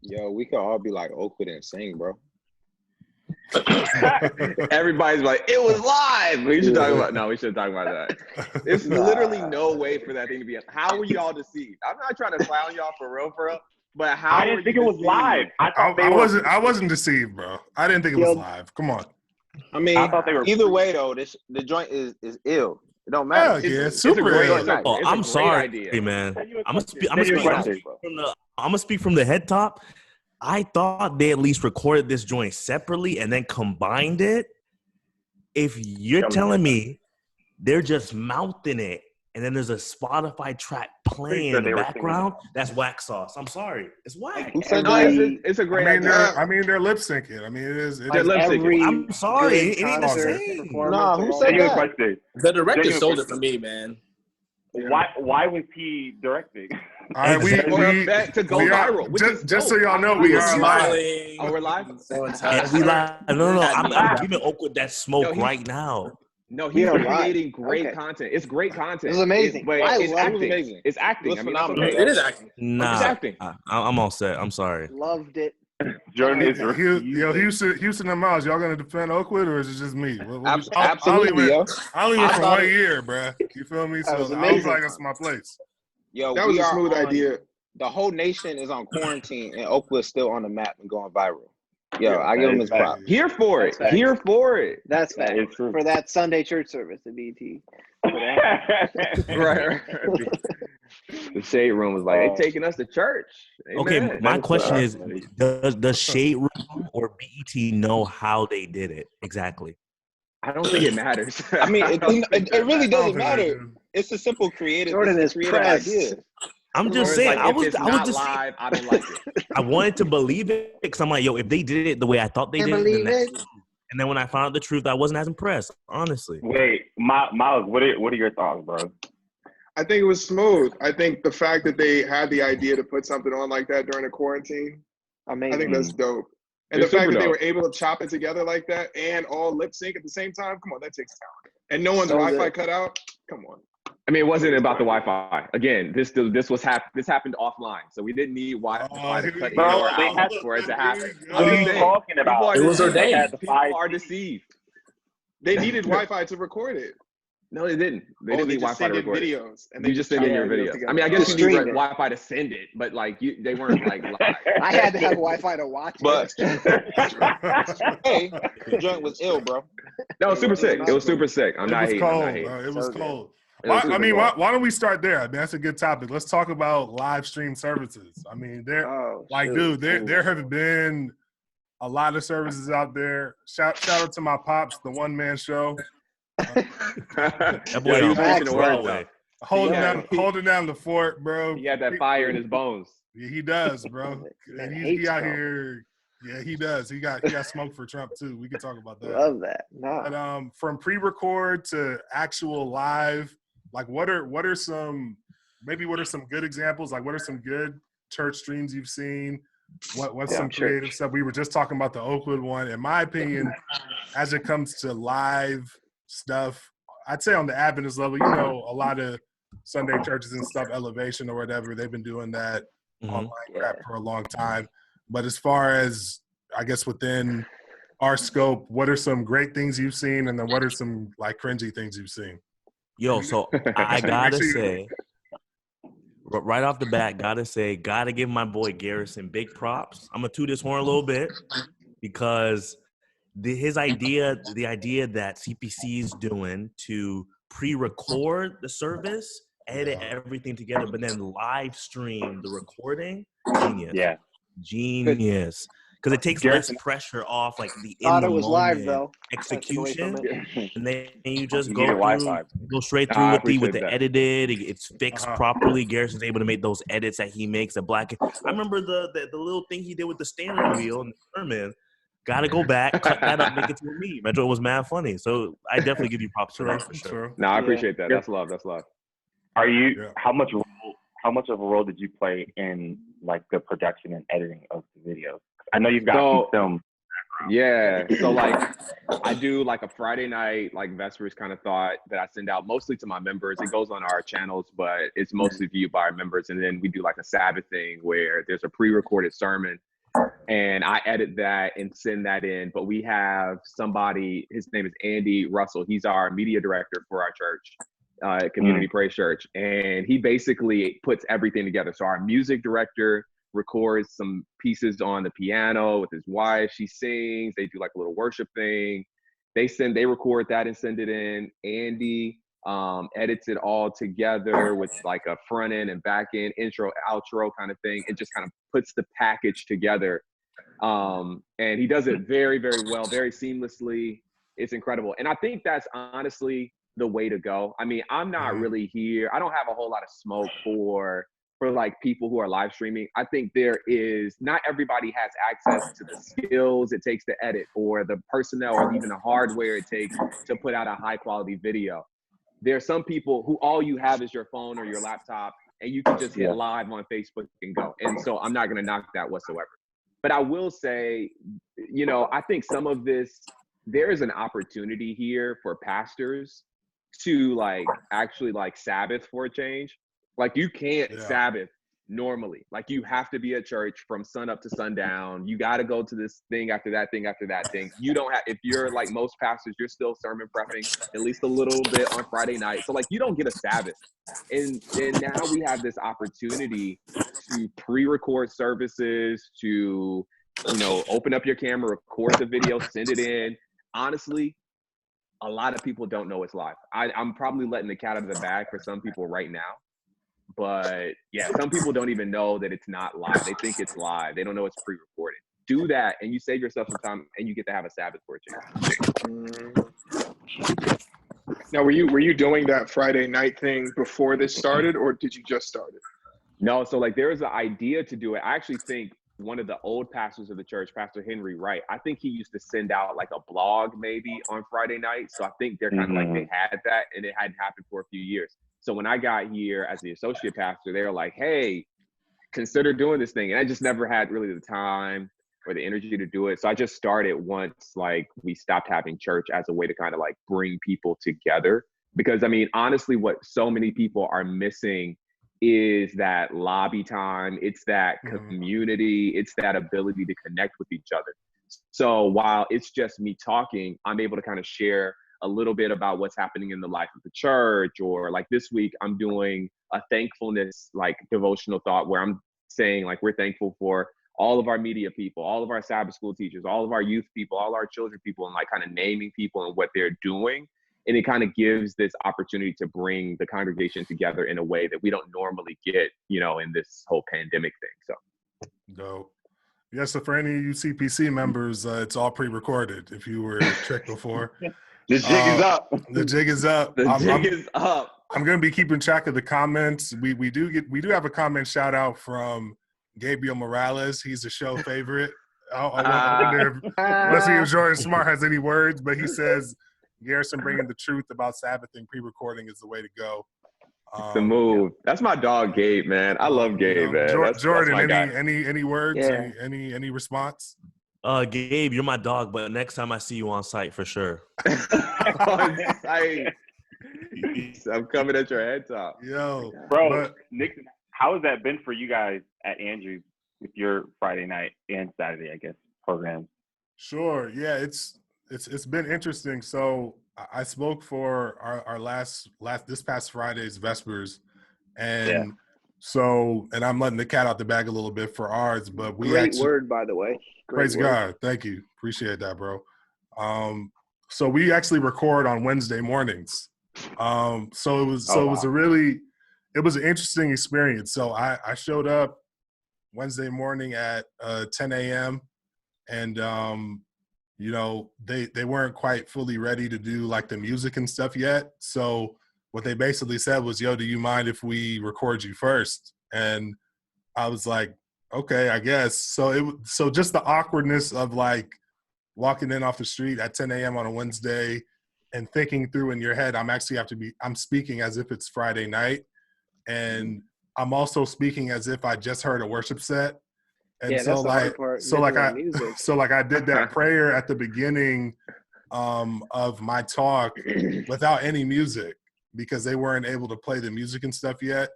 Yo, we could all be like Oakwood and sing, bro. Everybody's like, it was live. We should talk about we should talk about that. There's literally no way for that thing to be. How were y'all deceived? I'm not trying to clown y'all for real, but how I didn't think it was live. I wasn't deceived, bro. I didn't think it was live. Come on. I mean, I thought they were either way though, the joint is ill. It don't matter. Yeah, it's super a great ill. night. Oh, It's a I'm great sorry, idea. man. I'm gonna speak from the head top. I thought they at least recorded this joint separately and then combined it. If you're telling me they're just mouthing it and then there's a Spotify track playing in the background, that's whack sauce. I'm sorry. It's whack. It's a great idea. I mean, they're lip syncing. I mean, it is. They're lip syncing. I'm sorry. It ain't the same. Nah, who said that? The director sold it for me, man. Why was he directing? All right, we to go viral. Just so y'all know, we are smiling. Oh, we're live? So And we live. No. I'm giving Oakwood that smoke right now. No, he's creating great content. It's great content. It was amazing. It's acting. Amazing. It's acting. It was phenomenal. Okay. It is acting. Nah, It's acting. I'm all set. I'm sorry. Loved it. Jordaan is Houston and Myles, y'all gonna defend Oakwood or is it just me? Absolutely, yo. I only went for 1 year, bruh. You feel me? So I was like, that's my place. Yo, that was a smooth idea. The whole nation is on quarantine, and Oakwood's still on the map and going viral. Yo, I give him his props. Here for it. Here for it. That's fact. For that Sunday church service at BT. Right. The Shade Room was like, they taking us to church. Amen. Okay, my question is, does Shade Room or BET know how they did it exactly? I don't think it matters. I mean, it really doesn't matter. It's a simple creative idea. I'm just saying, I was just live. I don't like it. I wanted to believe it because I'm like, yo, if they did it the way I thought they did it, and then when I found out the truth, I wasn't as impressed, honestly. Wait, Myles, what are your thoughts, bro? I think it was smooth. I think the fact that they had the idea to put something on like that during a quarantine, Amazing. I think that's dope. And the fact that they were able to chop it together like that and all lip sync at the same time, come on, that takes talent. And no one's Wi-Fi cut out, come on. I mean, it wasn't about the Wi-Fi. Again, this happened offline, so we didn't need Wi-Fi to cut in or out for it to happen. What are you talking about? It was ordained. People are deceived. They needed Wi-Fi to record it. No, they didn't. They didn't need Wi-Fi to record videos. And they just send in your videos. I mean, I guess you need Wi-Fi to send it, but like they weren't like live. I had to have Wi-Fi to watch it. Hey, the joint was ill, bro. No, it was super sick. It was super sick. I'm not hating. It was cold. Why don't we start there? I mean, that's a good topic. Let's talk about live stream services. I mean, there have been a lot of services out there. Shout out to my pops, the one man show. That boy, he was pushing the word holding down the fort, bro. He had that fire in his bones. Yeah, he does, bro. And he out here. Yeah, he does. He got smoke for Trump too. We can talk about that. Love that. But from pre-record to actual live, like what are some good examples? Like what are some good church streams you've seen? What's some creative stuff? We were just talking about the Oakwood one. In my opinion, as it comes to live stuff, I'd say on the Adventist level, a lot of Sunday churches and stuff, Elevation or whatever, they've been doing that online crap for a long time. But as far as, I guess, within our scope, what are some great things you've seen, and then what are some like cringy things you've seen? Yo, so I gotta say, right off the bat, gotta give my boy Garrison big props. I'm gonna toot his horn a little bit because the idea that CPC is doing to pre-record the service, edit everything together, but then live stream the recording, genius. Yeah. Genius. Because it takes less pressure off, like the in the moment execution, and then you just go straight through with the edited. It's fixed properly. Garrison's able to make those edits that he makes. I remember the little thing he did with the steering wheel and the sermon. Got to go back, cut that up, make it to a meme. I thought it was mad funny. So I definitely give you props for that for sure. No, I appreciate that. That's love. That's love. Are you? How much of a role did you play in like the production and editing of the videos? I know you've got some film. Yeah. So like I do like a Friday night, like Vespers kind of thought that I send out mostly to my members. It goes on our channels, but it's mostly viewed by our members. And then we do like a Sabbath thing where there's a pre-recorded sermon and I edit that and send that in. But we have somebody, his name is Andy Russell. He's our media director for our church, Community Praise Church. And he basically puts everything together. So our music director records some pieces on the piano with his wife. She sings, they do like a little worship thing. They record that and send it in. Andy edits it all together with like a front end and back end, intro, outro kind of thing. It just kind of puts the package together. And he does it very, very well, very seamlessly. It's incredible. And I think that's honestly the way to go. I mean, I'm not really here. I don't have a whole lot of smoke for like people who are live streaming. I think not everybody has access to the skills it takes to edit, or the personnel, or even the hardware it takes to put out a high quality video. There are some people who all you have is your phone or your laptop, and you can just hit live on Facebook and go. And so I'm not going to knock that whatsoever. But I will say, I think some of this, there is an opportunity here for pastors to like actually like Sabbath for a change. Like you can't Sabbath normally. Like you have to be at church from sun up to sundown. You got to go to this thing after that thing after that thing. You don't have, if you're like most pastors, you're still sermon prepping at least a little bit on Friday night. So like you don't get a Sabbath. And now we have this opportunity to pre-record services, to, open up your camera, record the video, send it in. Honestly, a lot of people don't know it's live. I'm probably letting the cat out of the bag for some people right now. But yeah, some people don't even know that it's not live. They think it's live. They don't know it's pre-recorded. Do that, and you save yourself some time, and you get to have a Sabbath for a change. Now, were you doing that Friday night thing before this started, or did you just start it? No, so like there was an idea to do it. I actually think one of the old pastors of the church, Pastor Henry Wright, I think he used to send out like a blog maybe on Friday night. So I think they're kind of like they had that, and it hadn't happened for a few years. So when I got here as the associate pastor, they were like, hey, consider doing this thing. And I just never had really the time or the energy to do it. So I just started once like we stopped having church, as a way to kind of like bring people together. Because I mean, honestly, what so many people are missing is that lobby time. It's that community. It's that ability to connect with each other. So while it's just me talking, I'm able to kind of share a little bit about what's happening in the life of the church. Or like this week, I'm doing a thankfulness, like devotional thought, where I'm saying like, we're thankful for all of our media people, all of our Sabbath school teachers, all of our youth people, all our children people, and like kind of naming people and what they're doing. And it kind of gives this opportunity to bring the congregation together in a way that we don't normally get, in this whole pandemic thing. So. Dope. Yeah, so for any of you CPC members, it's all pre-recorded, if you were checked before. The jig is up. The jig is up. The jig is up. I'm going to be keeping track of the comments. We do have a comment shout out from Gabriel Morales. He's a show favorite. I wonder if Leslie or Jordan Smart has any words, but he says Garrison bringing the truth about Sabbathing pre-recording is the way to go. The move. That's my dog, Gabe, man. I love Gabe, man. Jordan, that's any words? Yeah. Any response? Gabe, you're my dog, but next time I see you on site, for sure. On site. I'm coming at your head top. Yo. Bro, Nixon, how has that been for you guys at Andrews with your Friday night and Saturday, I guess, programs? Sure. Yeah, it's been interesting. So I spoke for our last this past Friday's Vespers, and so I'm letting the cat out the bag a little bit for ours, but we great word, by the way. Praise God. Thank you. Appreciate that, bro. So we actually record on Wednesday mornings. So it was it was an interesting experience. So I showed up Wednesday morning at 10 a.m. and they weren't quite fully ready to do like the music and stuff yet. So what they basically said was, yo, do you mind if we record you first? And I was like, okay, I guess. So just the awkwardness of like walking in off the street at 10 a.m. on a Wednesday and thinking through in your head, I'm speaking as if it's Friday night. And I'm also speaking as if I just heard a worship set. And yeah, that's the hard part. So I did that prayer at the beginning of my talk without any music, because they weren't able to play the music and stuff yet.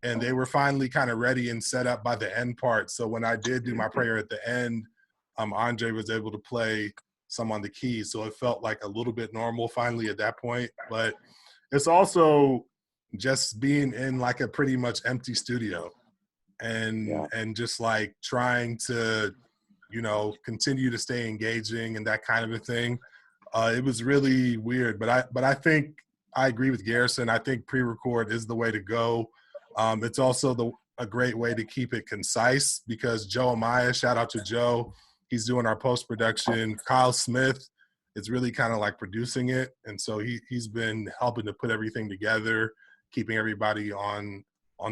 and they were finally kind of ready and set up by the end part. So when I did do my prayer at the end, Andre was able to play some on the keys. So it felt like a little bit normal finally at that point. But it's also just being in like a pretty much empty studio and just like trying to, you know, continue to stay engaging and that kind of a thing. It was really weird, but I think I agree with Garrison. I think pre-record is the way to go. It's also a great way to keep it concise because Joe Amaya, shout out to Joe, he's doing our post-production. Kyle Smith is really kind of like producing it, and so he's been helping to put everything together, keeping everybody on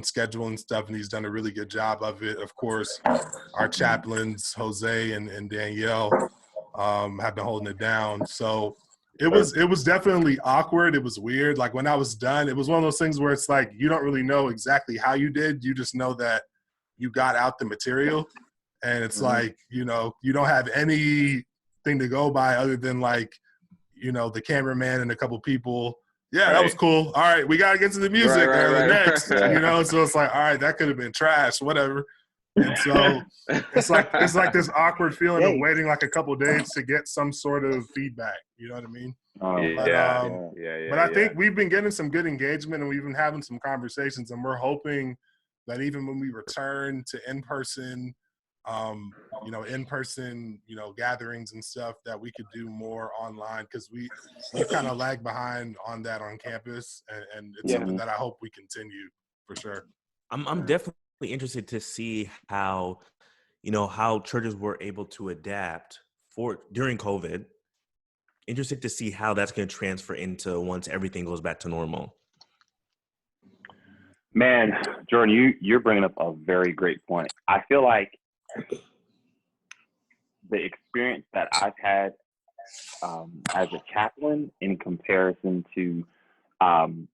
schedule and stuff, and he's done a really good job of it. Of course, our chaplains, Jose and Danielle, have been holding it down. So it was definitely awkward. It was weird. Like when I was done, it was one of those things where it's like you don't really know exactly how you did. You just know that you got out the material, and it's like, you know, you don't have anything to go by other than like, you know, the cameraman and a couple people. Yeah, that was cool. All right, we gotta get to the music next. You know, so it's like, all right, that could have been trash, whatever. And so it's like this awkward feeling of waiting like a couple of days to get some sort of feedback. You know what I mean? But I think we've been getting some good engagement, and we've been having some conversations, and we're hoping that even when we return to in-person, gatherings and stuff, that we could do more online, because we kind of lag behind on that on campus, and it's something that I hope we continue for sure. I'm definitely interested to see how churches were able to adapt during COVID. Interested to see how that's going to transfer into once everything goes back to normal. Man, Jordan, you're bringing up a very great point. I feel like the experience that I've had as a chaplain in comparison to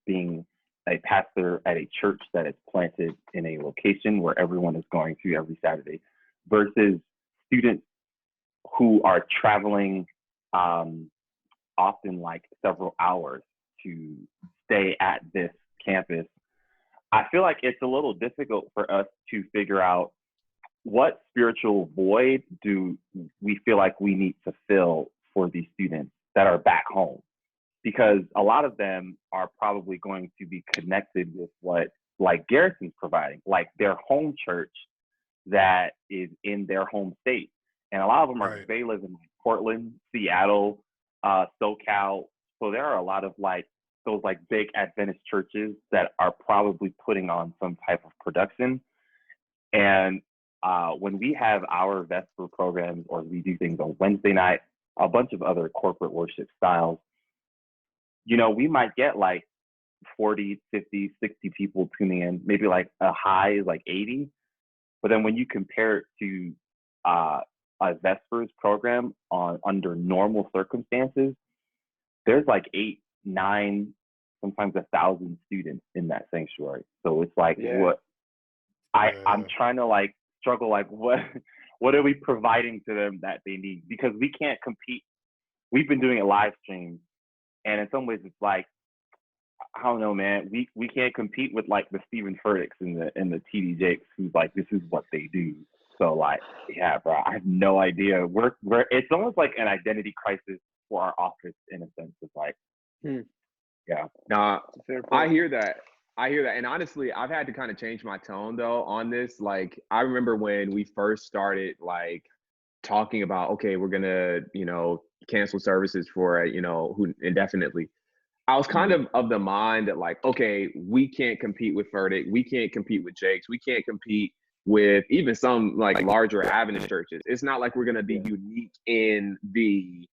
being a pastor at a church that is planted in a location where everyone is going to every Saturday versus students who are traveling often like several hours to stay at this campus. I feel like it's a little difficult for us to figure out what spiritual void do we feel like we need to fill for these students that are back home, because a lot of them are probably going to be connected with what like Garrison's providing, like their home church that is in their home state. And a lot of them they live in Portland, Seattle, SoCal. So there are a lot of like those like big Adventist churches that are probably putting on some type of production. And when we have our Vesper programs, or we do things on Wednesday night, a bunch of other corporate worship styles, you know, we might get like 40, 50, 60 people tuning in, maybe like a high is like 80. But then when you compare it to a Vespers program under normal circumstances, there's like 8, 9, sometimes 1,000 students in that sanctuary. So it's like I'm trying to like struggle, like what are we providing to them that they need? Because we can't compete. We've been doing it live stream, and in some ways it's like, I don't know, man. We can't compete with like the Stephen Furticks and the TD Jakes, who's like, this is what they do. So like, yeah, bro, I have no idea. We're it's almost like an identity crisis for our office in a sense. It's like, yeah. Nah, I hear that. And honestly, I've had to kind of change my tone though on this. Like, I remember when we first started like talking about, okay, we're gonna, cancel services for, who indefinitely. I was kind of the mind that like, okay, we can't compete with Furtick, we can't compete with Jakes, we can't compete with even some like larger Adventist churches. It's not like we're gonna be unique in the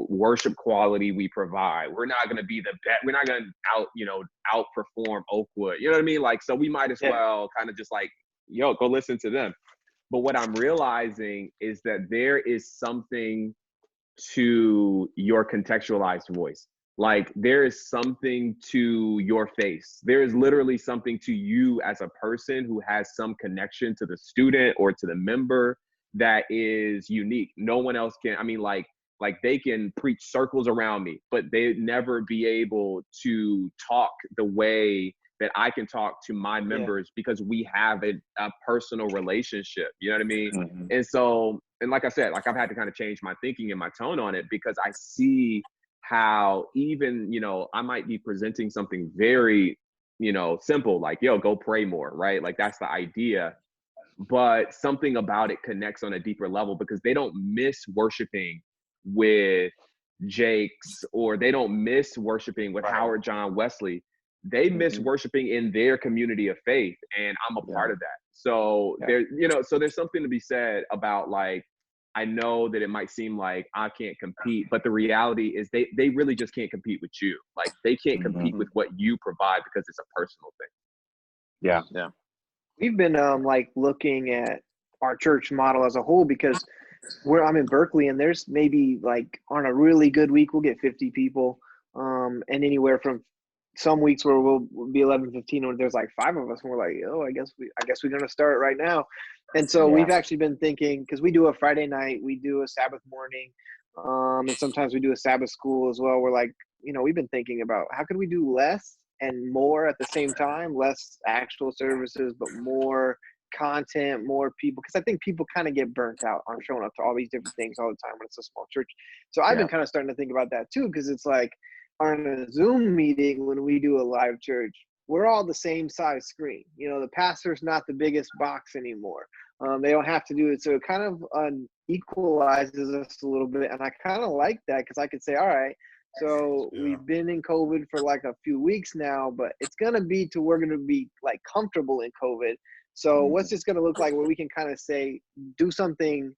worship quality we provide. We're not gonna be the best. We're not gonna outperform Oakwood. You know what I mean? Like, so we might as well kind of just like, go listen to them. But what I'm realizing is that there is something to your contextualized voice. Like, there is something to your face. There is literally something to you as a person who has some connection to the student or to the member that is unique. No one else can. I mean, like they can preach circles around me, but they'd never be able to talk the way that I can talk to my members because we have a personal relationship. You know what I mean? Mm-hmm. And so, and like I said, like I've had to kind of change my thinking and my tone on it because I see how even, you know, I might be presenting something very, you know, simple, like, yo, go pray more, right? Like that's the idea. But something about it connects on a deeper level because they don't miss worshiping with Jakes, or they don't miss worshiping with Howard John Wesley. They miss worshiping in their community of faith, and I'm a part of that. So there, you know, so there's something to be said about, like, I know that it might seem like I can't compete, but the reality is they really just can't compete with you. Like they can't compete with what you provide because it's a personal thing. Yeah. We've been like looking at our church model as a whole because I'm in Berkeley, and there's maybe like on a really good week we'll get 50 people, and anywhere from some weeks where we'll be 11, 15, or there's like 5 of us, and we're like, oh, I guess we're gonna start right now. And so we've actually been thinking, because we do a Friday night, we do a Sabbath morning, and sometimes we do a Sabbath school as well. We're like, you know, we've been thinking about how could we do less and more at the same time, less actual services, but more content, more people, because I think people kind of get burnt out on showing up to all these different things all the time when it's a small church. So I've been kind of starting to think about that too, because it's like on a Zoom meeting when we do a live church, we're all the same size screen. You know, the pastor's not the biggest box anymore. They don't have to do it, so it kind of equalizes us a little bit, and I kind of like that because I could say, all right, so we've been in COVID for like a few weeks now, but it's gonna be to we're gonna be like comfortable in COVID. So what's this gonna look like where we can kind of say, do something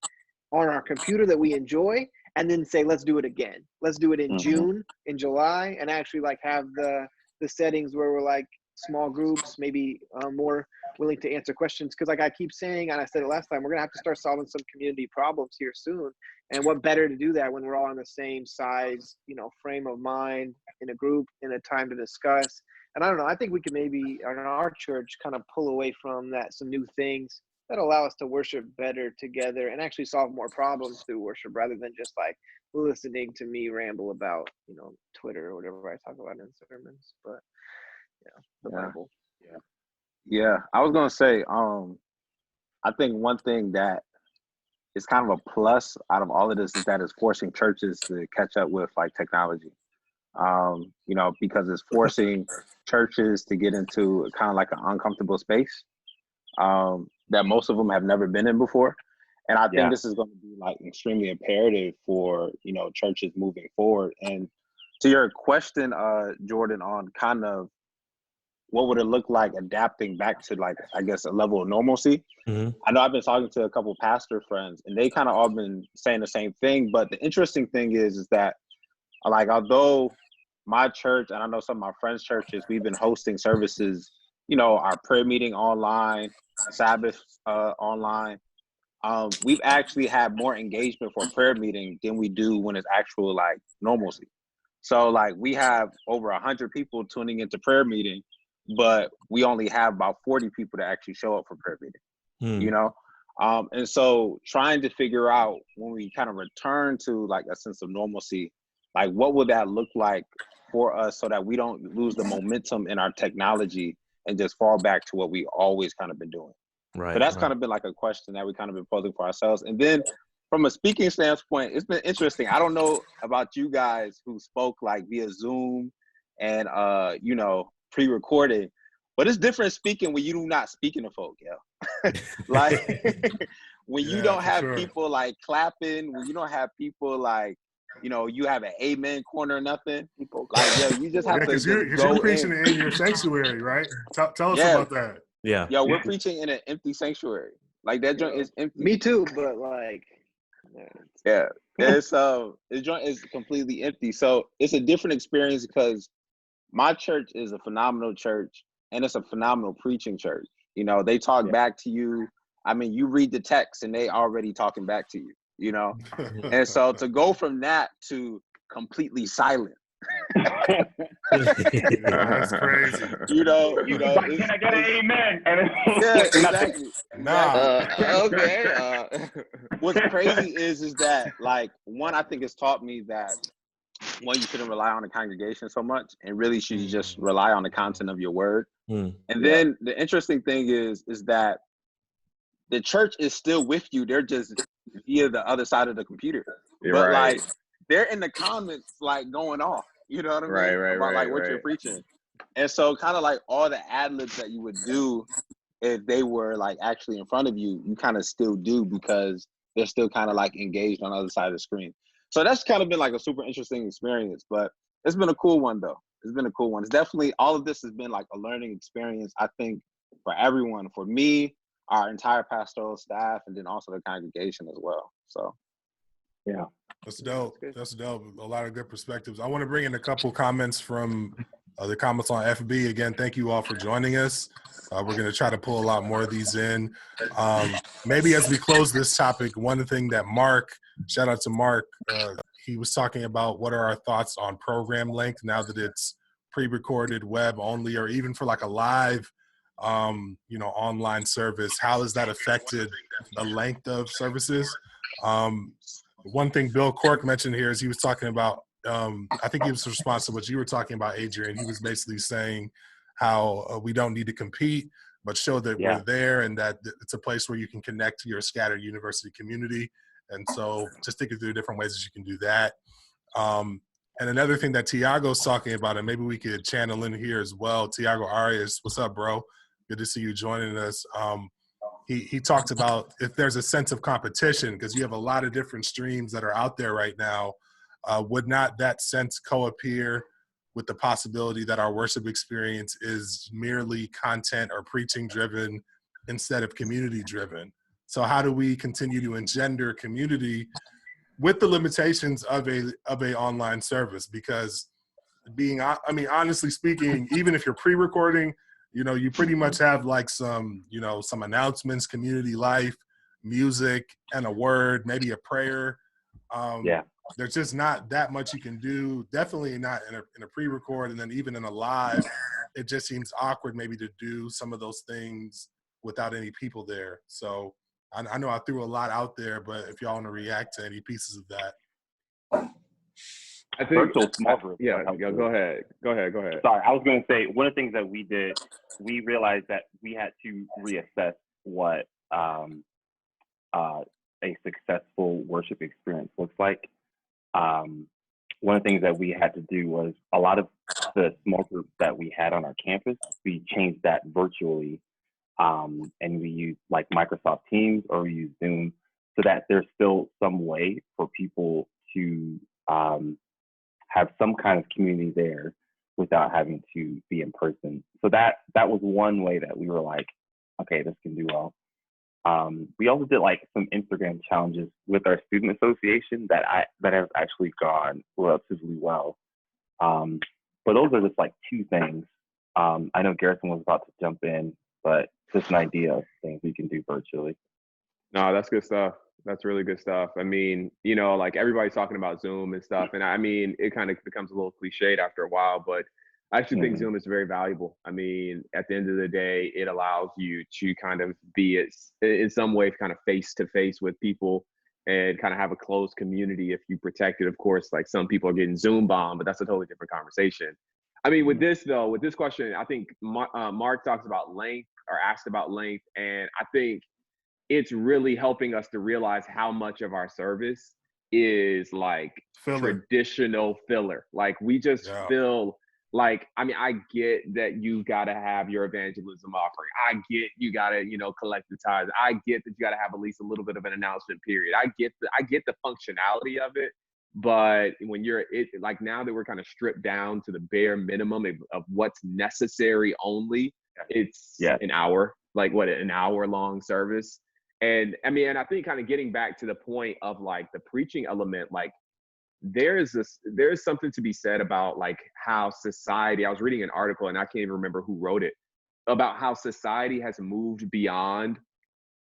on our computer that we enjoy, and then say, let's do it again. Let's do it in June, in July, and actually like have the settings where we're like small groups, maybe more willing to answer questions. Because like I keep saying, and I said it last time, we're gonna have to start solving some community problems here soon. And what better to do that when we're all in the same size, you know, frame of mind in a group, in a time to discuss. And I don't know, I think we could maybe in our church kind of pull away from that, some new things that allow us to worship better together and actually solve more problems through worship rather than just like listening to me ramble about, you know, Twitter or whatever I talk about in sermons. But the Bible. Yeah, I was gonna say, I think one thing that is kind of a plus out of all of this is that it's forcing churches to catch up with like technology. You know, because it's forcing churches to get into kind of like an uncomfortable space that most of them have never been in before. And I think this is going to be like extremely imperative for, you know, churches moving forward. And to your question, Jordan, on kind of what would it look like adapting back to like, I guess, a level of normalcy? I know I've been talking to a couple of pastor friends and they kind of all been saying the same thing. But the interesting thing is that like, although my church, and I know some of my friends' churches, we've been hosting services, you know, our prayer meeting online, Sabbath online. We've actually had more engagement for a prayer meeting than we do when it's actual like normalcy. So like we have over 100 people tuning into prayer meeting, but we only have about 40 people to actually show up for prayer meeting, you know? And so trying to figure out when we kind of return to like a sense of normalcy, like what would that look like for us so that we don't lose the momentum in our technology and just fall back to what we always kind of been doing. Right. So that's kind of been like a question that we kind of been posing for ourselves. And then from a speaking standpoint, it's been interesting. I don't know about you guys who spoke like via Zoom and, you know, pre-recorded, but it's different speaking when you do not speaking to folk, yo. Like when you don't have people like clapping, when you don't have people like, you know, you have an amen corner or nothing. Like, yo, you just have to just go you're preaching in your sanctuary, right? Tell us about that. Yeah. Yo, we're preaching in an empty sanctuary. Like that joint is empty. Me too, but like, it's the joint is completely empty. So it's a different experience because my church is a phenomenal church and it's a phenomenal preaching church. You know, they talk back to you. I mean, you read the text and they already talking back to you, you know? And so to go from that to completely silent. That's crazy. You know, like, can I get an amen? And yeah, exactly. Nah. Okay. What's crazy is that like one, I think it's taught me that one, you shouldn't rely on the congregation so much, and really should just rely on the content of your word. And then the interesting thing is that the church is still with you. They're just via the other side of the computer. But like they're in the comments like going off. You know what I mean? About like what you're preaching. And so kind of like all the ad libs that you would do if they were like actually in front of you, you kind of still do because they're still kind of like engaged on the other side of the screen. So that's kind of been like a super interesting experience, but it's been a cool one though. It's been a cool one. It's definitely, all of this has been like a learning experience, I think, for everyone, for me, our entire pastoral staff, and then also the congregation as well. So, yeah. That's dope. That's dope. A lot of good perspectives. I want to bring in a couple comments from the comments on FB. Again, thank you all for joining us. We're going to try to pull a lot more of these in. Maybe as we close this topic, one thing that Mark, shout out to Mark, he was talking about what are our thoughts on program length now that it's pre-recorded, web only, or even for like a live, online service. How has that affected the length of services? One thing Bill Cork mentioned here is he was talking about, I think he was in response to what you were talking about, Adrian. He was basically saying how we don't need to compete, but show that we're there and that it's a place where you can connect to your scattered university community. And so just thinking through different ways that you can do that. And another thing that Tiago's talking about, and maybe we could channel in here as well. Tiago Arias, what's up, bro? Good to see you joining us. He talked about if there's a sense of competition, because you have a lot of different streams that are out there right now, would not that sense co-appear with the possibility that our worship experience is merely content or preaching driven instead of community driven? So how do we continue to engender community with the limitations of a online service? Because honestly speaking, even if you're pre-recording, you pretty much have like some announcements, community life, music, and a word, maybe a prayer. There's just not that much you can do. Definitely not in a pre-record, and then even in a live, it just seems awkward maybe to do some of those things without any people there. So I know I threw a lot out there, but if y'all want to react to any pieces of that. I think small group. Go ahead. Sorry, I was going to say one of the things that we did, we realized that we had to reassess what a successful worship experience looks like. One of the things that we had to do was a lot of the small groups that we had on our campus, we changed that virtually, and we used like Microsoft Teams or we used Zoom, so that there's still some way for people to have some kind of community there without having to be in person. So that was one way that we were like, okay, this can do well. We also did like some Instagram challenges with our student association that have actually gone relatively well. But those are just like two things. I know Garrison was about to jump in, but just an idea of things we can do virtually. No, that's good stuff. That's really good stuff. I mean, like everybody's talking about Zoom and stuff. And I mean, it kind of becomes a little cliched after a while, but I actually think Zoom is very valuable. I mean, at the end of the day, it allows you to kind of be in some way kind of face to face with people and kind of have a closed community if you protect it. Of course, like some people are getting Zoom bombed, but that's a totally different conversation. I mean, with this question, I think Mark talks about length or asked about length. And I think it's really helping us to realize how much of our service is like traditional filler. Like we just feel like, I mean, I get that you got to have your evangelism offering. I get you got to, collect the tithes. I get that you got to have at least a little bit of an announcement period. I get the functionality of it. But when like now that we're kind of stripped down to the bare minimum of what's necessary only, it's an hour, like an hour long service. And I mean, and I think kind of getting back to the point of like the preaching element, like there's something to be said about like how society, I was reading an article and I can't even remember who wrote it, about how society has moved beyond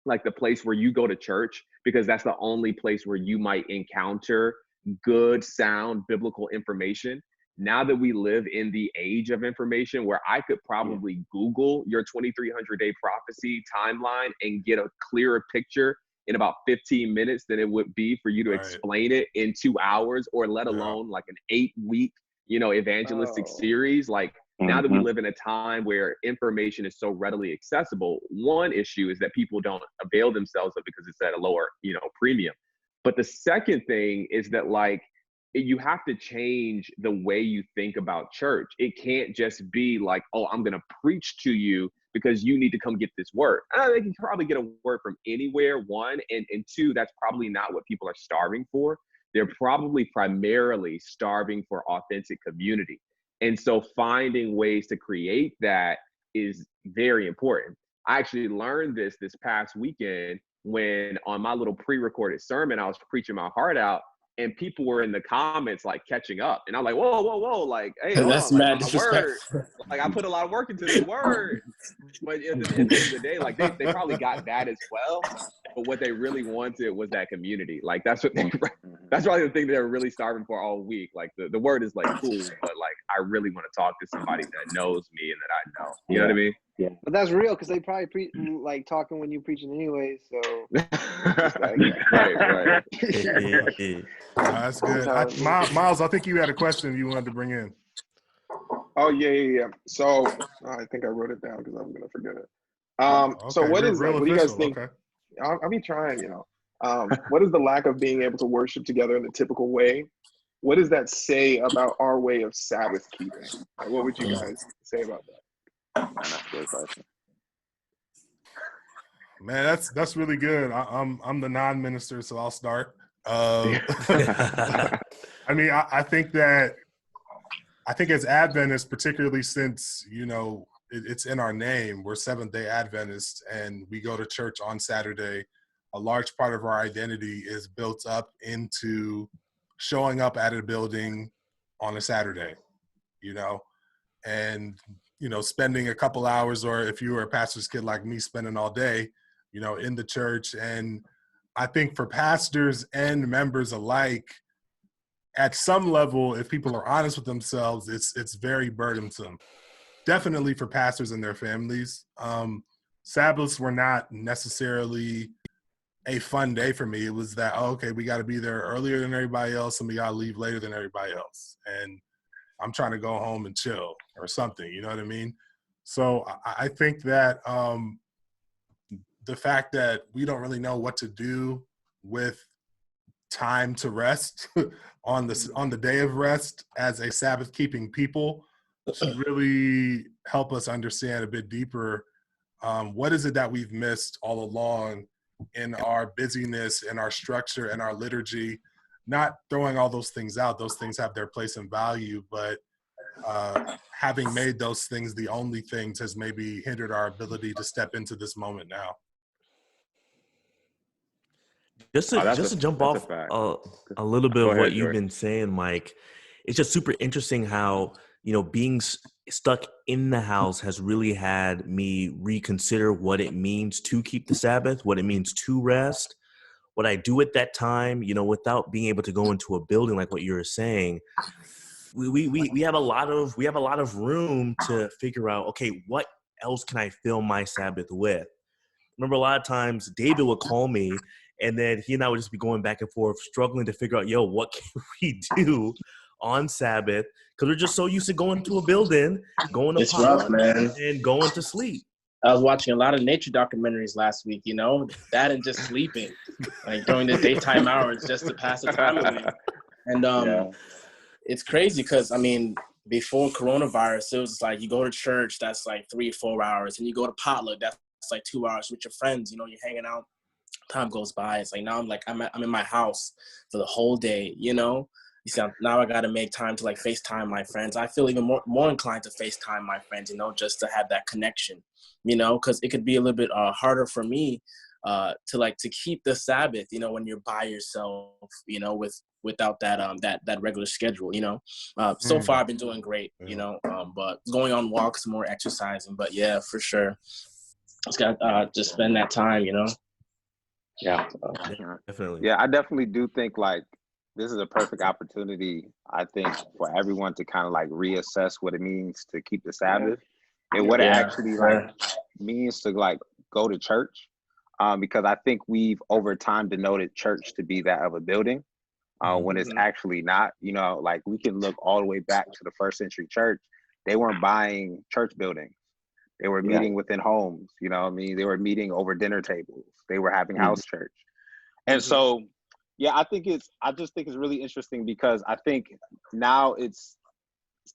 like the place where you go to church, because that's the only place where you might encounter good, sound, biblical information. Now that we live in the age of information where I could probably Google your 2300 day prophecy timeline and get a clearer picture in about 15 minutes than it would be for you to explain it in 2 hours, or let alone like an 8-week, evangelistic series. Like, now that we live in a time where information is so readily accessible, one issue is that people don't avail themselves of it because it's at a lower, premium. But the second thing is that, like, you have to change the way you think about church. It can't just be like, oh, I'm going to preach to you because you need to come get this word. They can probably get a word from anywhere, one, and two, that's probably not what people are starving for. They're probably primarily starving for authentic community. And so finding ways to create that is very important. I actually learned this past weekend when on my little pre-recorded sermon, I was preaching my heart out, and people were in the comments like catching up. And I'm like, whoa, like, hey, that's on, mad like, disrespectful. like, I put a lot of work into this word. But at the end of the day, like, they probably got that as well. But what they really wanted was that community. Like, that's probably the thing they're really starving for all week. Like, the word is like cool, but like, I really want to talk to somebody that knows me and that I know. You know what I mean? Yeah. But that's real, because they probably like talking when you're preaching anyway. So right. That's good. Myles, I think you had a question you wanted to bring in. Oh yeah. So I think I wrote it down because I'm gonna forget it. So what is what do you guys think? Okay. I'll be trying. What is the lack of being able to worship together in the typical way? What does that say about our way of Sabbath keeping? Like, what would you guys say about that? That's a good question. Man, that's really good. I'm the non-minister, so I'll start. I mean, I think as Adventists, particularly since it's in our name, we're Seventh-day Adventists, and we go to church on Saturday. A large part of our identity is built up into showing up at a building on a Saturday, and spending a couple hours, or if you were a pastor's kid like me, spending all day, in the church. And I think for pastors and members alike, at some level, if people are honest with themselves, it's very burdensome. Definitely for pastors and their families. Sabbaths were not necessarily a fun day for me. It was that, okay, we got to be there earlier than everybody else, and we got to leave later than everybody else. And I'm trying to go home and chill or something, you know what I mean? So I think that the fact that we don't really know what to do with time to rest on the day of rest as a Sabbath keeping people should really help us understand a bit deeper what is it that we've missed all along in our busyness, in our structure, and our liturgy. Not throwing all those things out. Those things have their place and value, but having made those things the only things has maybe hindered our ability to step into this moment now. Just to jump off a little bit of what you've been saying, Mike, it's just super interesting how, being stuck in the house has really had me reconsider what it means to keep the Sabbath, what it means to rest, what I do at that time, without being able to go into a building like what you were saying. We have a lot of room to figure out, okay, what else can I fill my Sabbath with? Remember, a lot of times David would call me, and then he and I would just be going back and forth, struggling to figure out, what can we do on Sabbath? Because we're just so used to going to a building, going to rough, man, and going to sleep. I was watching a lot of nature documentaries last week, that and just sleeping, like during the daytime hours, just to pass the time away. And it's crazy because, before coronavirus, it was like you go to church, that's like 3 or 4 hours, and you go to potluck, that's like 2 hours with your friends, you're hanging out. Time goes by. It's like now I'm in my house for the whole day, You see, now I got to make time to like FaceTime my friends. I feel even more inclined to FaceTime my friends, just to have that connection, because it could be a little bit harder for me to keep the Sabbath, when you're by yourself, without that regular schedule, So far I've been doing great, but going on walks, more exercising, but yeah, for sure. Just got just spend that time, Yeah, definitely. Yeah, I definitely do think like this is a perfect opportunity, I think, for everyone to kind of like reassess what it means to keep the Sabbath and what it actually like means to like go to church. because I think we've over time denoted church to be that of a building. When it's actually not. You know, like we can look all the way back to the first century church. They weren't buying church buildings. They were meeting within homes. You know what I mean? They were meeting over dinner tables. They were having house church. And so, yeah, I just think it's really interesting because I think now it's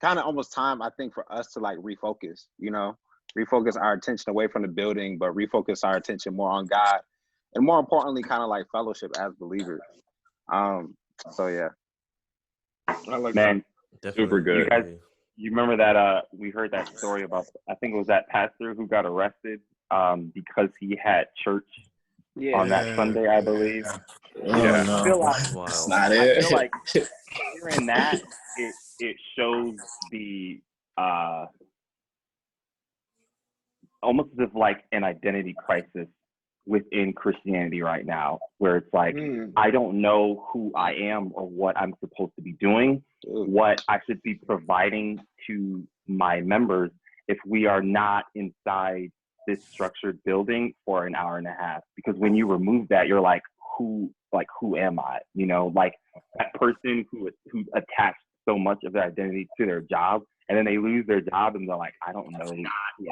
kind of almost time, I think, for us to like refocus, you know, refocus our attention away from the building, but refocus our attention more on God. And more importantly, kind of like fellowship as believers. So yeah, I like man, that. Super good. You remember that? We heard that story about. I think it was that pastor who got arrested because he had church on that Sunday, I believe. Yeah, no. I feel like that's not it. I feel like hearing that it shows the almost as if like an identity crisis within Christianity right now, where it's like, I don't know who I am or what I'm supposed to be doing, what I should be providing to my members if we are not inside this structured building for an hour and a half. Because when you remove that, you're like, who am I? You know, like that person who attached so much of their identity to their job, and then they lose their job and they're like, I don't know who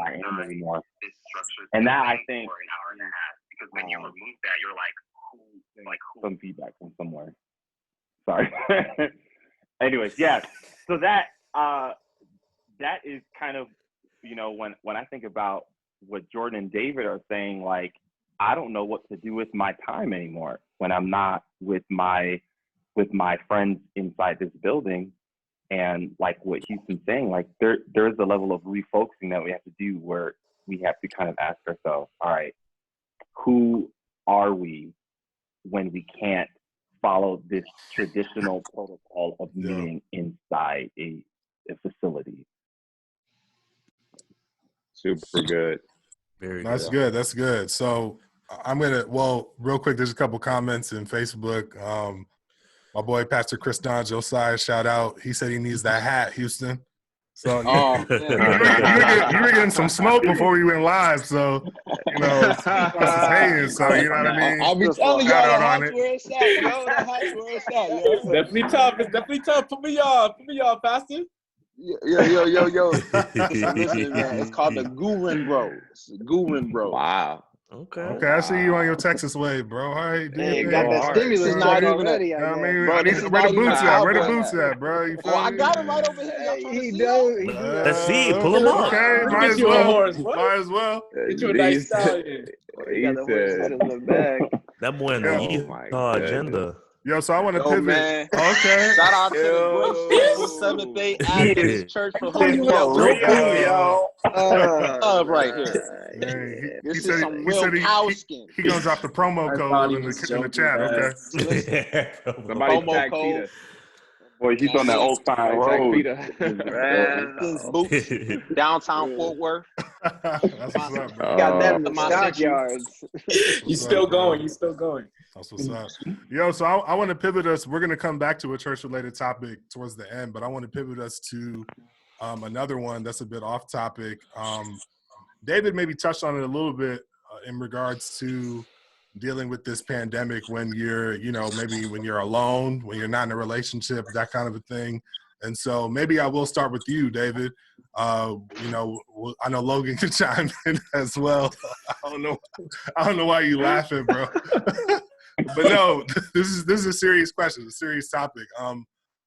I am anymore. And that, I think, for an hour and a half, because when you remove that, you're like, who? Some feedback from somewhere. Sorry. Anyways, yeah. So that is kind of, you know, when I think about what Jordaan and David are saying, like, I don't know what to do with my time anymore when I'm not with my friends inside this building. And like what Houston's saying, like there is a level of refocusing that we have to do where we have to kind of ask ourselves, all right, who are we when we can't follow this traditional protocol of meeting inside a facility? Super good. Very good. That's good. That's good. So I'm going to, real quick, there's a couple comments in Facebook. My boy, Pastor Chris Don Josiah, shout out. He said he needs that hat, Houston. So you were getting some smoke before we went live. So, you know, hating. So, you know what I mean? I'll be telling y'all the hat's where it's at, yo. The hat's where it's at, yo. It's definitely tough. It's definitely tough. Put me on, Pastor. Yo. Listen, man, it's called the Gurin Bros. Gurin Bros. Wow. Okay, I see you on your Texas way, bro. All right, dude. Hey, got that stimulus not already. I mean, where the boots at? Where the boots at, bro? You I got him right over here. He does. Let's see. Pull him up. Okay, might as well. Get you a nice stallion. He got the horses in the bag. That boy in the agenda. Yo, so I want to pivot. Man. Okay. Shout out to the Grace Seventh Day Adventist Church for hooking me up with love right here. This is some real cow skin. He gonna drop the promo code in the chat. Okay. Somebody tag Peter. Boy, he's on that old time road. Boots, downtown Fort Worth. That's what's up, bro. Got that in the stockyards. You still going. That's what's up. Yo, so I want to pivot us. We're going to come back to a church-related topic towards the end, but I want to pivot us to another one that's a bit off topic. David maybe touched on it a little bit in regards to dealing with this pandemic when you're, you know, maybe when you're alone, when you're not in a relationship, that kind of a thing. And so maybe I will start with you, David. You know, I know Logan can chime in as well. I don't know why you laughing, bro. But no, this is a serious question, a serious topic.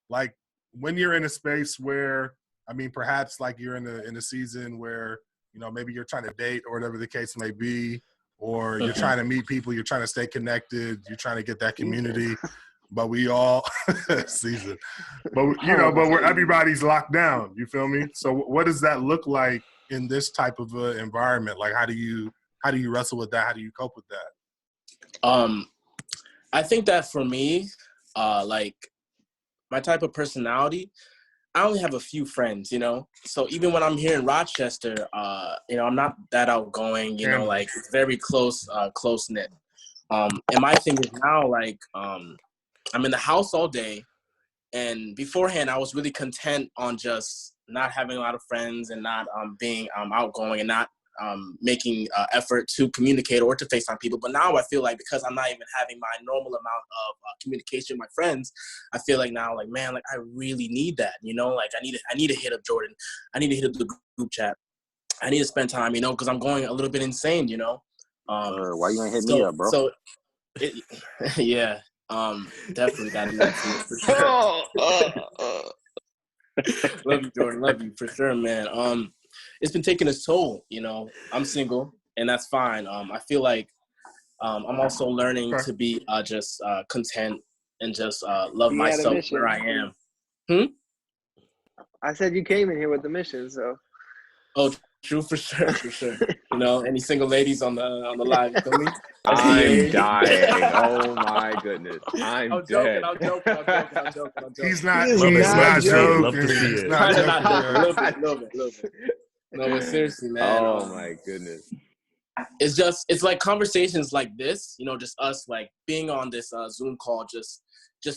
Like when you're in a space where, I mean, perhaps like you're in a season where, you know, maybe you're trying to date or whatever the case may be, or you're trying to meet people, you're trying to stay connected, you're trying to get that community. But we all season, but you know, but where everybody's locked down. You feel me? So what does that look like in this type of environment? Like, how do you wrestle with that? How do you cope with that? I think that for me, like my type of personality, I only have a few friends, you know? So even when I'm here in Rochester, you know, I'm not that outgoing, you know, like it's very close-knit. And my thing is now, like, I'm in the house all day. And beforehand, I was really content on just not having a lot of friends and not being outgoing and not making effort to communicate or to FaceTime people. But now I feel like because I'm not even having my normal amount of communication with my friends, I feel like now, like, man, like I really need that, you know, like I need to hit up Jordan. I need to hit up the group chat. I need to spend time, you know, because I'm going a little bit insane, you know. Why you ain't hit me up, bro? So, yeah, definitely got to do that for sure. Love you, Jordan. Love you for sure, man. It's been taking its toll, you know. I'm single, and that's fine. I feel like I'm also learning to be just content and just love myself where I am. I said you came in here with the mission, so. Oh, true, for sure, for sure. You know, any single ladies on the live? You feel me? I'm dying. Oh my goodness, I'm dead. I'm joking. He's not joking. Love to see it. Not joking. A little bit. No, but seriously, man. Oh my goodness. It's like conversations like this, you know, just us like being on this Zoom call, just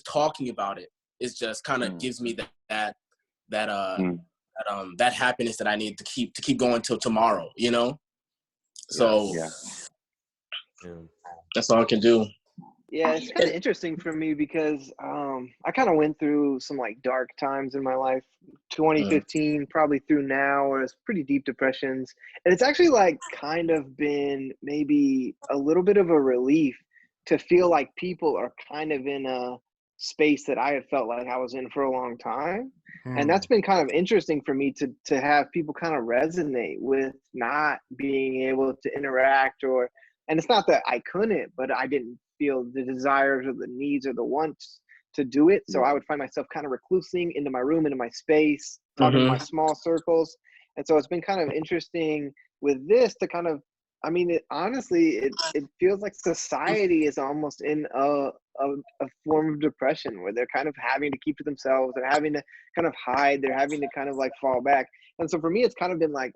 talking about it. It's just kind of gives me that happiness that I need to keep going till tomorrow, you know? So that's all I can do. Yeah, it's kind of interesting for me because I kind of went through some like dark times in my life, 2015 probably through now, where it's pretty deep depressions. And it's actually like kind of been maybe a little bit of a relief to feel like people are kind of in a space that I had felt like I was in for a long time. And that's been kind of interesting for me to have people kind of resonate with not being able to interact and it's not that I couldn't, but I didn't feel the desires or the needs or the wants to do it. So I would find myself kind of reclusing into my room, into my space, talking to my small circles. And so it's been kind of interesting with this to kind of, I mean, honestly, it feels like society is almost in a form of depression where they're kind of having to keep to themselves. They're having to kind of hide. They're having to kind of like fall back. And so for me, it's kind of been like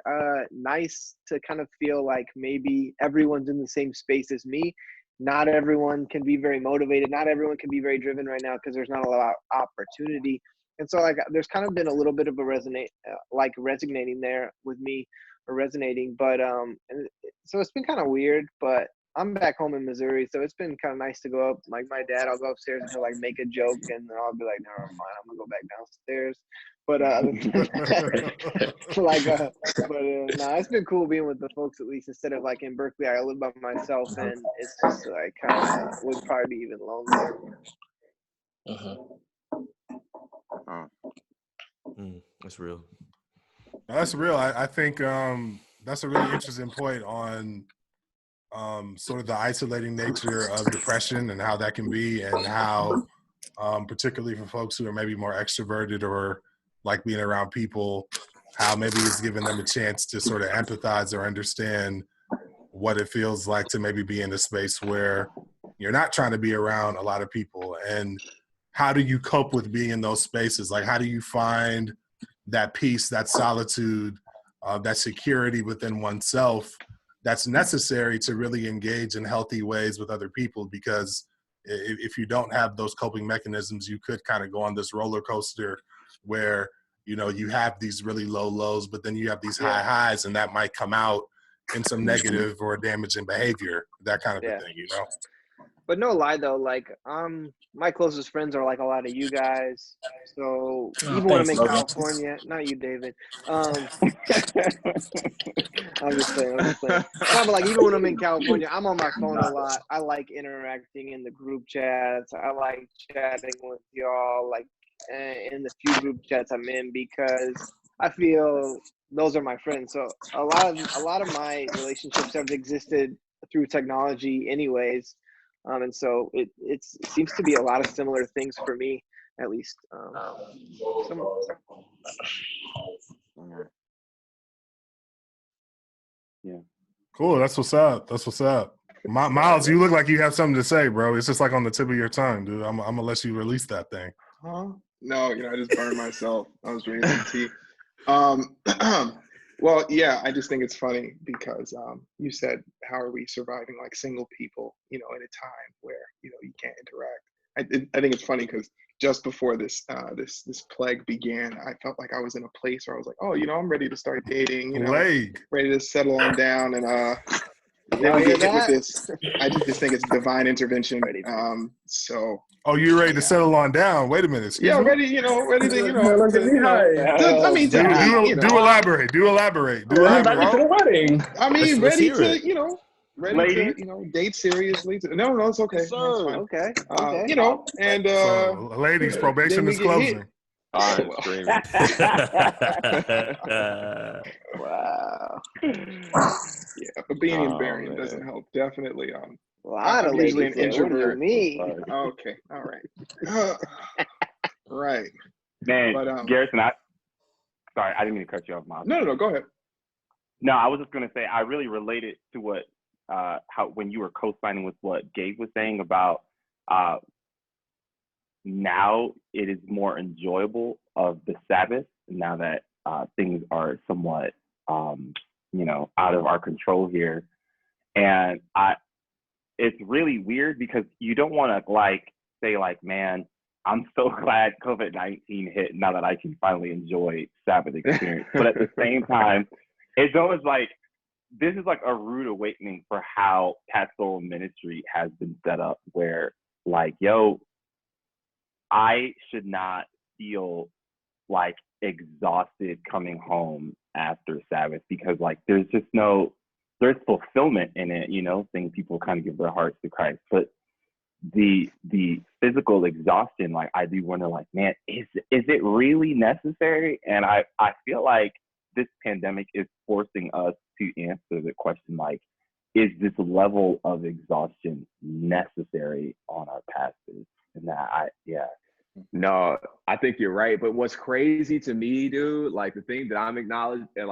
nice to kind of feel like maybe everyone's in the same space as me. Not everyone can be very motivated. Not everyone can be very driven right now because there's not a lot of opportunity. And so like there's kind of been a little bit of a resonating there with me, or resonating. But and so it's been kind of weird, but I'm back home in Missouri, so it's been kind of nice to go up. Like my dad, I'll go upstairs and he'll like make a joke, and then I'll be like, never mind, I'm gonna go back downstairs. But no, it's been cool being with the folks, at least instead of like in Berkeley, I live by myself, and it's just like kind of would probably be even lonelier. That's real. That's real. I think that's a really interesting point on sort of the isolating nature of depression and how that can be, and how particularly for folks who are maybe more extroverted or like being around people, how maybe it's given them a chance to sort of empathize or understand what it feels like to maybe be in a space where you're not trying to be around a lot of people. And how do you cope with being in those spaces? Like, how do you find that peace, that solitude, that security within oneself that's necessary to really engage in healthy ways with other people? Because if you don't have those coping mechanisms, you could kind of go on this roller coaster where, you know, you have these really low lows, but then you have these high highs, and that might come out in some negative or damaging behavior, that kind of a thing, you know? But no lie though, like my closest friends are like a lot of you guys. So even when I'm in California, not you, David. I'm just saying. No, but like even when I'm in California, I'm on my phone a lot. I like interacting in the group chats. I like chatting with y'all, like in the few group chats I'm in, because I feel those are my friends. So a lot of my relationships have existed through technology anyways. And so it seems to be a lot of similar things for me, at least. Yeah. Cool. That's what's up. Myles, you look like you have something to say, bro. It's just like on the tip of your tongue, dude. I'm gonna let you release that thing. Huh? No, I just burned myself. I was drinking some tea. Well, yeah, I just think it's funny because you said, how are we surviving like single people, in a time where, you can't interact. I think it's funny because just before this plague began, I felt like I was in a place where I was like, oh, I'm ready to start dating, ready to settle on down, and then we get hit with this. I just think it's divine intervention. So. Oh, you're ready to settle on down? Wait a minute. Excuse me? ready to, I mean, do elaborate. Do elaborate. Do elaborate. To the wedding. I mean, let's ready to, ready ladies. to, date seriously. No, it's okay. Sir. No, it's fine. Okay. And so, ladies, probation is closing. I'm screaming. Wow. Yeah, but being in Berrien doesn't help. Definitely. A lot of ladies. An introvert. Me. Okay. All right. Right. Man, Garrison, sorry, I didn't mean to cut you off, Myles. No, go ahead. No, I was just gonna say I really related to what how when you were co-signing with what Gabe was saying about now it is more enjoyable of the Sabbath now that things are somewhat out of our control here, and it's really weird because you don't want to say man, I'm so glad COVID-19 hit now that I can finally enjoy Sabbath experience, but at the same time, it's always like this is like a rude awakening for how pastoral ministry has been set up, where I should not feel exhausted coming home after Sabbath because there's just there's fulfillment in it, seeing people kind of give their hearts to Christ. But the physical exhaustion, I do wonder, man, is it really necessary? And I feel like this pandemic is forcing us to answer the question, is this level of exhaustion necessary on our pastors? And No, I think you're right. But what's crazy to me, dude, the thing that I'm acknowledging and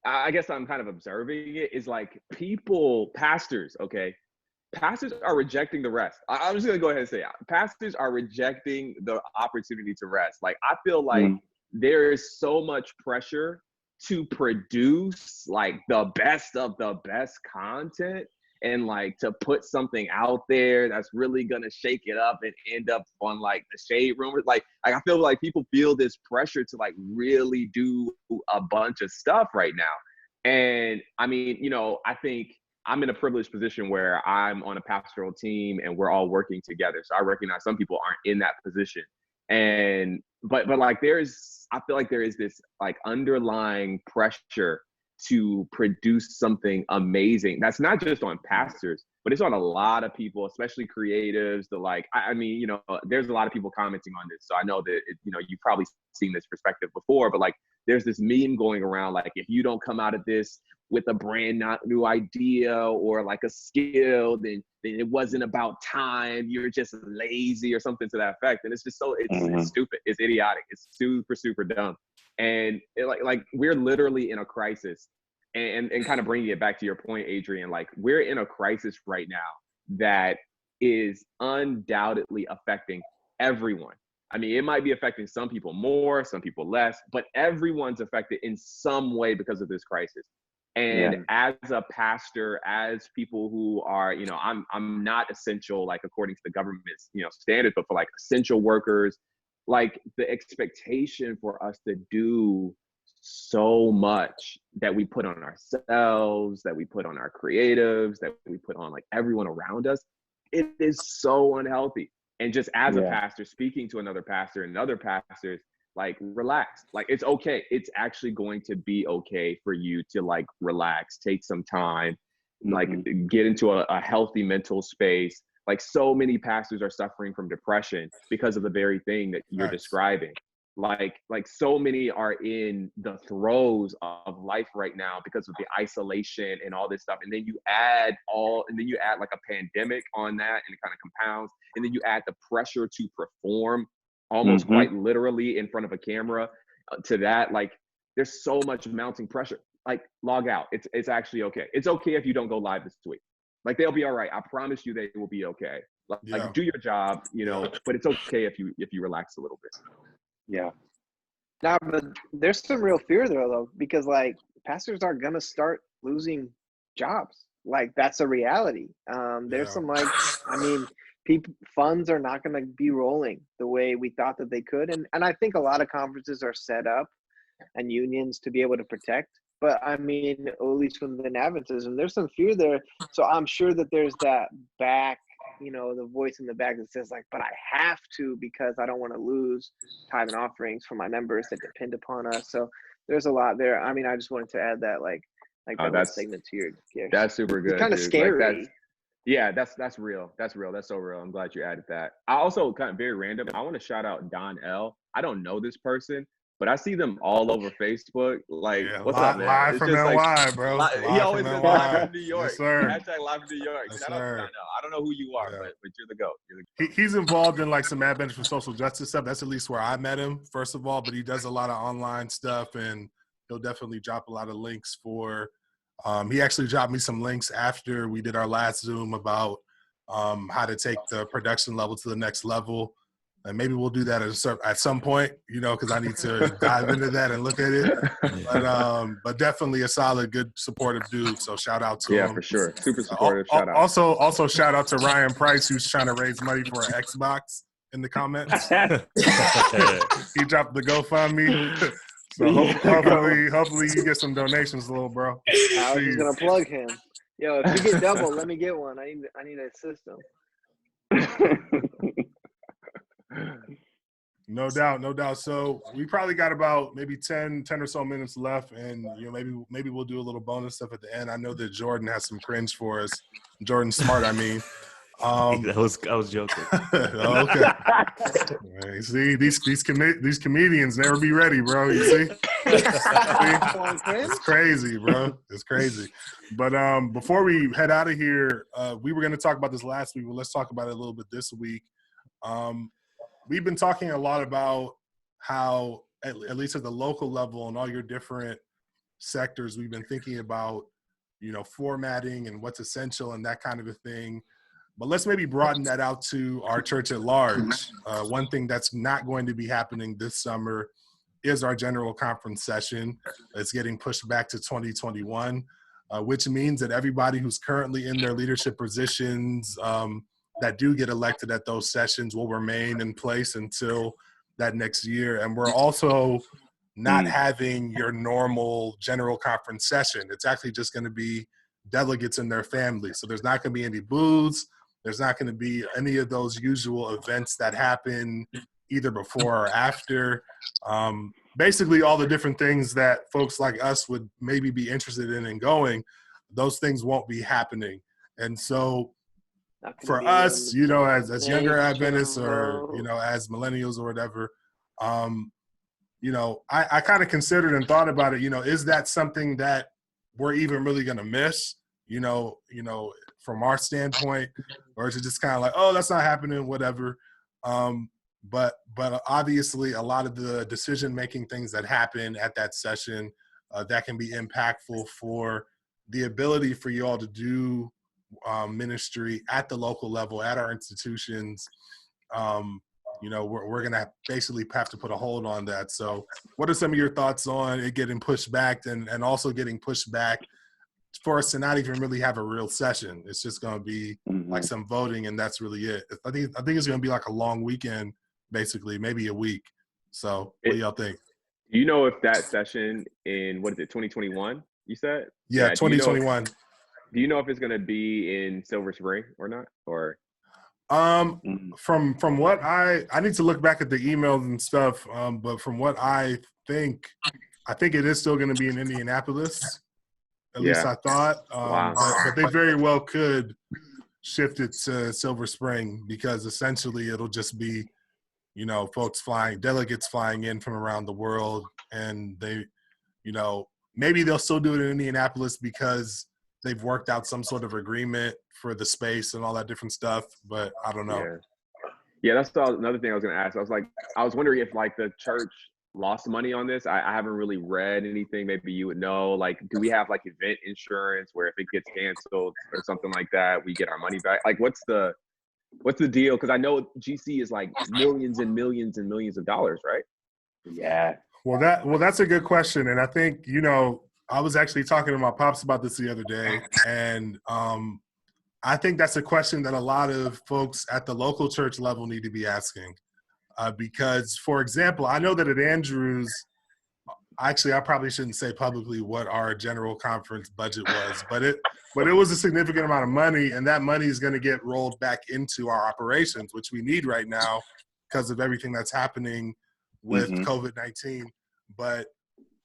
I guess I'm kind of observing it is pastors are rejecting the rest. I'm just gonna go ahead and say it. Pastors are rejecting the opportunity to rest. I feel like there is so much pressure to produce the best of the best content and to put something out there that's really gonna shake it up and end up on the shade room. I feel like people feel this pressure to really do a bunch of stuff right now. And I mean, I think I'm in a privileged position where I'm on a pastoral team and we're all working together. So I recognize some people aren't in that position. And but I feel like there is this underlying pressure to produce something amazing. That's not just on pastors, but it's on a lot of people, especially creatives. There's a lot of people commenting on this. So I know that, you've probably seen this perspective before, but there's this meme going around, if you don't come out of this with a brand new idea or a skill, then it wasn't about time. You're just lazy or something to that effect. And it's just it's stupid. It's idiotic. It's super, super dumb. And we're literally in a crisis. And kind of bringing it back to your point, Adrian, we're in a crisis right now that is undoubtedly affecting everyone. I mean, it might be affecting some people more, some people less, but everyone's affected in some way because of this crisis. And as a pastor, as people who are, I'm not essential, according to the government's, standards, but for essential workers, the expectation for us to do so much that we put on ourselves, that we put on our creatives, that we put on everyone around us, it is so unhealthy. And just as a pastor, speaking to another pastor and other pastors, relax. It's okay. It's actually going to be okay for you to relax, take some time, get into a healthy mental space. So many pastors are suffering from depression because of the very thing that you're describing. So many are in the throes of life right now because of the isolation and all this stuff. And then you add a pandemic on that, and it kind of compounds. And then you add the pressure to perform almost quite literally in front of a camera to that. There's so much mounting pressure. Log out. It's actually okay. It's okay if you don't go live this week. They'll be all right. I promise you they will be okay. Do your job, but it's okay if you relax a little bit. Yeah. Nah, but there's some real fear there though, because pastors are gonna start losing jobs. That's a reality. There's some funds are not going to be rolling the way we thought that they could. And I think a lot of conferences are set up and unions to be able to protect. But I mean, at least from the Adventism, there's some fear there. So I'm sure that there's that back, the voice in the back that says like, but I have to because I don't want to lose tithe and offerings for my members that depend upon us. So there's a lot there. I mean, I just wanted to add that that segment to your gift. That's super good. It's kind of scary. That's real. That's real. That's so real. I'm glad you added that. I also kind of very random. I want to shout out Don L. I don't know this person, but I see them all over Facebook. Like, what's up, man? Live from NY, bro. He always says live from New York. Yes, sir. Hashtag live from New York. Yes, Shout out to Don L. I don't know who you are, but you're the GOAT. He's involved in like some Adventist for social justice stuff. That's at least where I met him, first of all. But he does a lot of online stuff, and he'll definitely drop a lot of links for. He actually dropped me some links after we did our last Zoom about how to take the production level to the next level. And maybe we'll do that at some point, because I need to dive into that and look at it. But definitely a solid, good, supportive dude. So shout out to him. Yeah, for sure. Super supportive. Shout out. Also shout out to Ryan Price, who's trying to raise money for an Xbox in the comments. He dropped the GoFundMe. So hopefully you get some donations, little bro. I was just gonna plug him. Yo, if you get double, let me get one. I need a system. No doubt. So we probably got about maybe 10 or so minutes left, and maybe we'll do a little bonus stuff at the end. I know that Jordan has some cringe for us. Jordan Smart, I mean. I was joking. Okay. Right, see, these comedians never be ready, bro. You see? It's crazy, bro. It's crazy. But before we head out of here, we were going to talk about this last week, but let's talk about it a little bit this week. We've been talking a lot about how, at least at the local level and all your different sectors, we've been thinking about, formatting and what's essential and that kind of a thing. But let's maybe broaden that out to our church at large. One thing that's not going to be happening this summer is our general conference session. It's getting pushed back to 2021, which means that everybody who's currently in their leadership positions that do get elected at those sessions will remain in place until that next year. And we're also not having your normal general conference session. It's actually just going to be delegates and their families. So there's not going to be any booths. There's not going to be any of those usual events that happen either before or after. Basically, all the different things that folks like us would maybe be interested in going, those things won't be happening. And so for us, as younger Adventists or, as millennials or whatever, I kind of considered and thought about it, is that something that we're even really going to miss, from our standpoint, or is it just kind of like, oh, that's not happening, whatever. But obviously a lot of the decision-making things that happen at that session that can be impactful for the ability for you all to do ministry at the local level, at our institutions. We're going to basically have to put a hold on that. So what are some of your thoughts on it getting pushed back and also getting pushed back for us to not even really have a real session? It's just going to be like some voting, and that's really it. I think it's going to be like a long weekend, basically, maybe a week. So what do y'all think? Do you know if that session in, 2021, you said? Yeah, 2021. Do you know if it's going to be in Silver Spring or not? Or from what I need to look back at the emails and stuff, but from what I think it is still going to be in Indianapolis. At least I thought. Wow. But they very well could shift it to Silver Spring, because essentially it'll just be, delegates flying in from around the world, and they, maybe they'll still do it in Indianapolis because they've worked out some sort of agreement for the space and all that different stuff, but I don't know. Yeah, that's another thing I was going to ask. I was wondering if the church lost money on this. I haven't really read anything. Maybe you would know. Do we have event insurance where if it gets canceled or something like that, we get our money back? What's the deal? Because I know GC is millions and millions and millions of dollars, right? Yeah. Well, that's a good question, and I think I was actually talking to my pops about this the other day, and I think that's a question that a lot of folks at the local church level need to be asking. Because, for example, I know that at Andrews, actually, I probably shouldn't say publicly what our general conference budget was, but it was a significant amount of money, and that money is going to get rolled back into our operations, which we need right now because of everything that's happening with COVID-19. But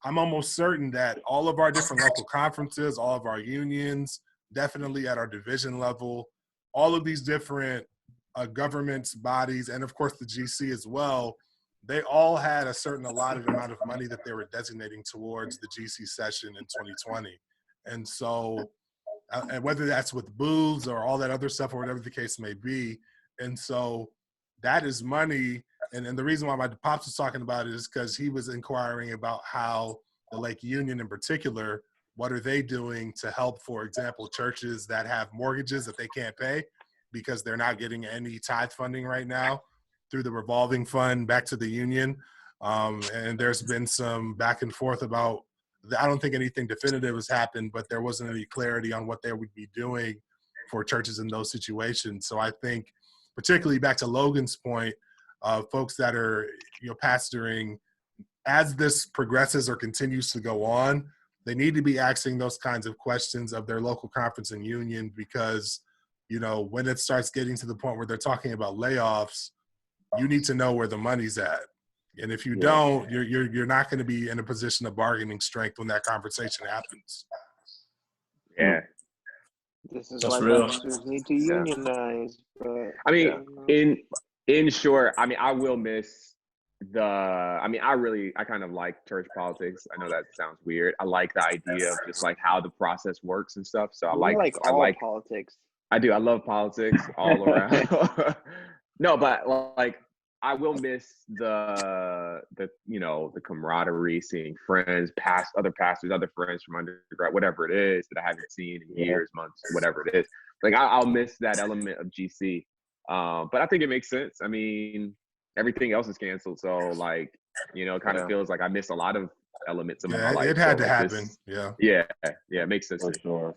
I'm almost certain that all of our different local conferences, all of our unions, definitely at our division level, all of these different governments, bodies, and of course the GC as well, they all had a certain allotted amount of money that they were designating towards the GC session in 2020. And so, and whether that's with booths or all that other stuff or whatever the case may be. And so that is money. And the reason why my pops was talking about it is because he was inquiring about how the Lake Union in particular, what are they doing to help, for example, churches that have mortgages that they can't pay because they're not getting any tithe funding right now through the revolving fund back to the union. And there's been some back and forth about, I don't think anything definitive has happened, but there wasn't any clarity on what they would be doing for churches in those situations. So I think, particularly back to Logan's point, folks that are, pastoring, as this progresses or continues to go on, they need to be asking those kinds of questions of their local conference and union because, when it starts getting to the point where they're talking about layoffs, you need to know where the money's at. And if you don't, you're not going to be in a position of bargaining strength when that conversation happens. Yeah. This is why pastors need to unionize. But, I mean, in short, I mean, I will miss I kind of like church politics. I know that sounds weird. I like the idea of just like how the process works and stuff. So I like politics. I do. I love politics all around. No, but like I will miss the camaraderie, seeing friends, other pastors, other friends from undergrad, whatever it is that I haven't seen in years, months, whatever it is. Like I'll miss that element of GC. But I think it makes sense. I mean, everything else is canceled, so like it kind of feels like I missed a lot of elements of my life. It had to like happen. It makes sense For sure.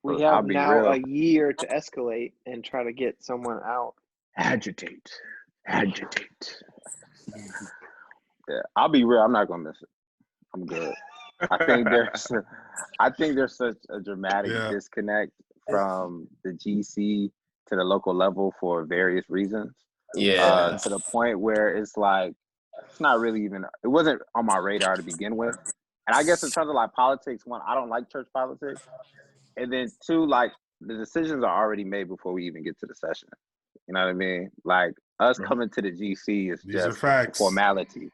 We have now a year to escalate and try to get someone out. Agitate. Yeah, I'll be real. I'm not gonna miss it. I'm good. I think there's such a dramatic disconnect from the GC to the local level for various reasons. Yeah. To the point where it's like it's not really even. It wasn't on my radar to begin with. And I guess in terms of like politics, one, I don't like church politics, and then two, like the decisions are already made before we even get to the session. You know what I mean? Like us coming to the GC is just formality.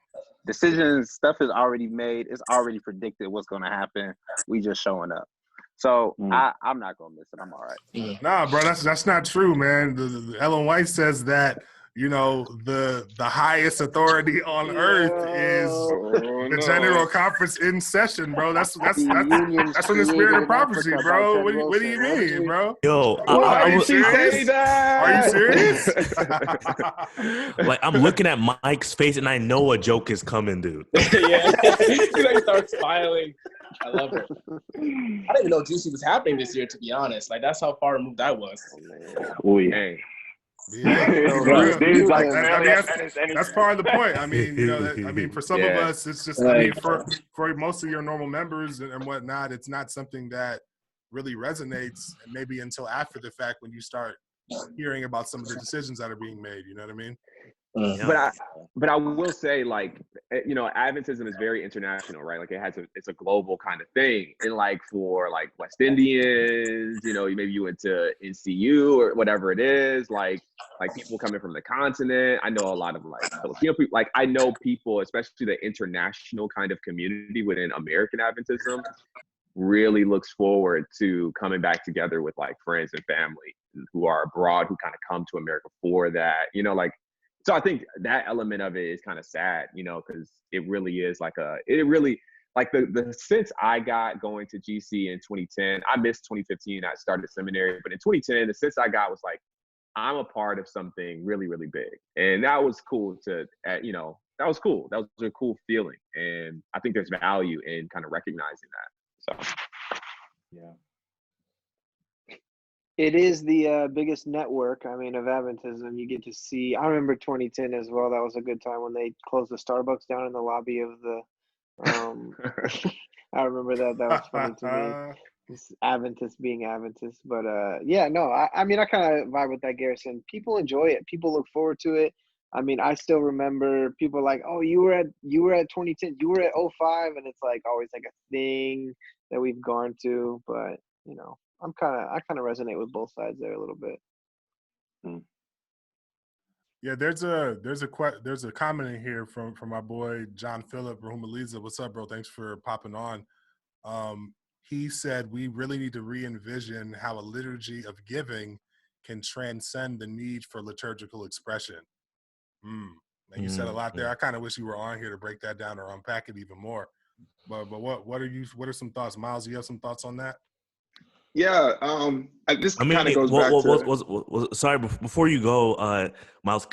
Decisions, stuff is already made. It's already predicted what's going to happen. We just showing up. So I'm not going to miss it. I'm all right. Nah, bro, that's not true, man. The Ellen White says that, the highest authority on earth is the General Conference in session, bro. That's from the Spirit of Prophecy, bro. What do you mean, bro? Yo, are you serious? Are you serious? Like, I'm looking at Mike's face and I know a joke is coming, dude. Yeah, he starts smiling. I love it. I didn't even know GC was happening this year, to be honest. Like, that's how far removed I was. Oh, yeah. That's part of the point. I mean, for some of us, it's just. I mean, for most of your normal members and whatnot, it's not something that really resonates. Maybe until after the fact, when you start hearing about some of the decisions that are being made. You know what I mean? But I will say, like, Adventism is very international, right? Like it's a global kind of thing. And like for like West Indians, maybe you went to NCU or whatever it is, like people coming from the continent. I know a lot of like Filipino people. Like I know people, especially the international kind of community within American Adventism, really looks forward to coming back together with like friends and family who are abroad, who kind of come to America for that, So I think that element of it is kind of sad, because it really is like the sense I got going to GC in 2010, I missed 2015, I started seminary, but in 2010, the sense I got was like, I'm a part of something really, really big. And that was cool that was cool. That was a cool feeling. And I think there's value in kind of recognizing that. So, yeah. It is the biggest network, I mean, of Adventism. You get to see. I remember 2010 as well. That was a good time when they closed the Starbucks down in the lobby of the. I remember that. That was funny to me. This Adventist being Adventist, but yeah, no. I mean, I kind of vibe with that, Garrison. People enjoy it. People look forward to it. I mean, I still remember people like, oh, you were at 2010, you were at 05, and it's like always like a thing that we've gone to, but you know. I kind of resonate with both sides there a little bit. Yeah, there's a comment in here from my boy John Phillip Rahumaliza. What's up, bro? Thanks for popping on. He said we really need to re-envision how a liturgy of giving can transcend the need for liturgical expression. And you said a lot there. I kind of wish you were on here to break that down or unpack it even more. But what are some thoughts, Myles? You have some thoughts on that? Yeah, this kind of goes back to. Sorry, before you go, Myles,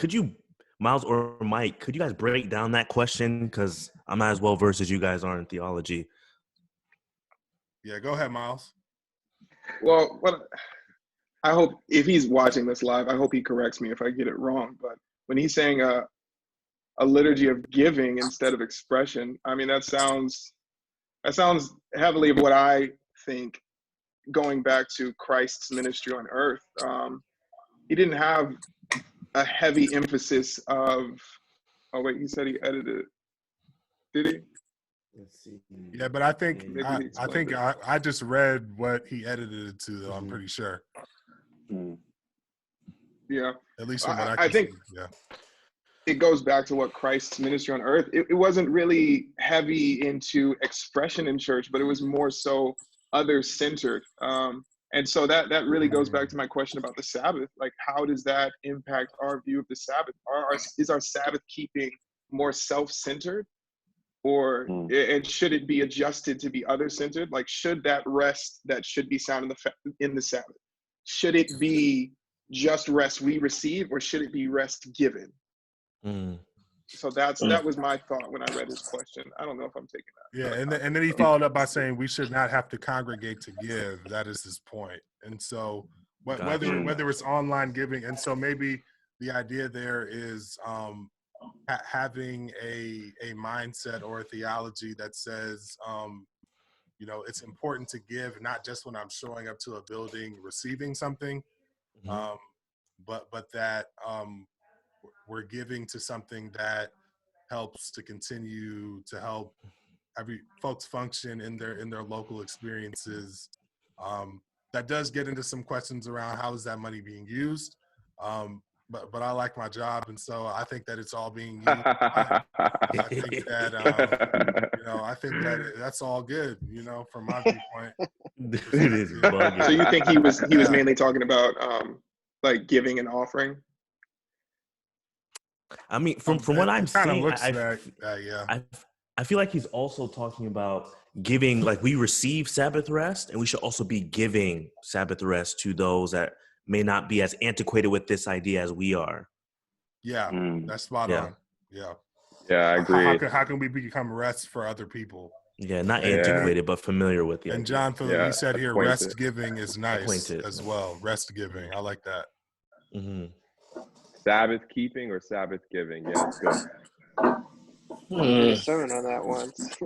Myles or Mike, could you guys break down that question? Because I'm not as well versed as you guys are in theology. Yeah, go ahead, Myles. Well, I hope if he's watching this live, I hope he corrects me if I get it wrong. But when he's saying a liturgy of giving instead of expression, I mean that sounds heavily of what I think. Going back to Christ's ministry on earth, he didn't have a heavy emphasis of. Oh wait, he said he edited it. Did he? Let's see. Yeah, but I think I just read what he edited it to. Though I'm pretty sure. Yeah. At least from what I think. See. Yeah. It goes back to what Christ's ministry on earth. It wasn't really heavy into expression in church, but it was more so other-centered. And so that really goes back to my question about the Sabbath. Like, how does that impact our view of the Sabbath? Is our Sabbath keeping more self-centered, or and should it be adjusted to be other-centered? Like, should that rest that should be found in the Sabbath, should it be just rest we receive, or should it be rest given? So that was my thought when I read his question. I don't know if I'm taking that. Yeah, and then he followed up by saying we should not have to congregate to give. That is his point. And so whether it's online giving, and so maybe the idea there is having a mindset or a theology that says it's important to give, not just when I'm showing up to a building receiving something, but that we're giving to something that helps to continue to help folks function in their local experiences. That does get into some questions around how is that money being used. But I like my job, and so I think that it's all being used. I think that I think that that's all good, from my viewpoint. So you think he was mainly talking about like giving and offering? I mean, from what I'm seeing, I feel like he's also talking about giving, like we receive Sabbath rest, and we should also be giving Sabbath rest to those that may not be as antiquated with this idea as we are. Yeah, that's spot on. Yeah, I agree. How can we become rest for other people? Yeah, not antiquated, but familiar with the idea. And John Phillip, he said here, rest giving is nice as well. Rest giving, I like that. Sabbath keeping or Sabbath giving? Yeah, it's good. I did a sermon on that once.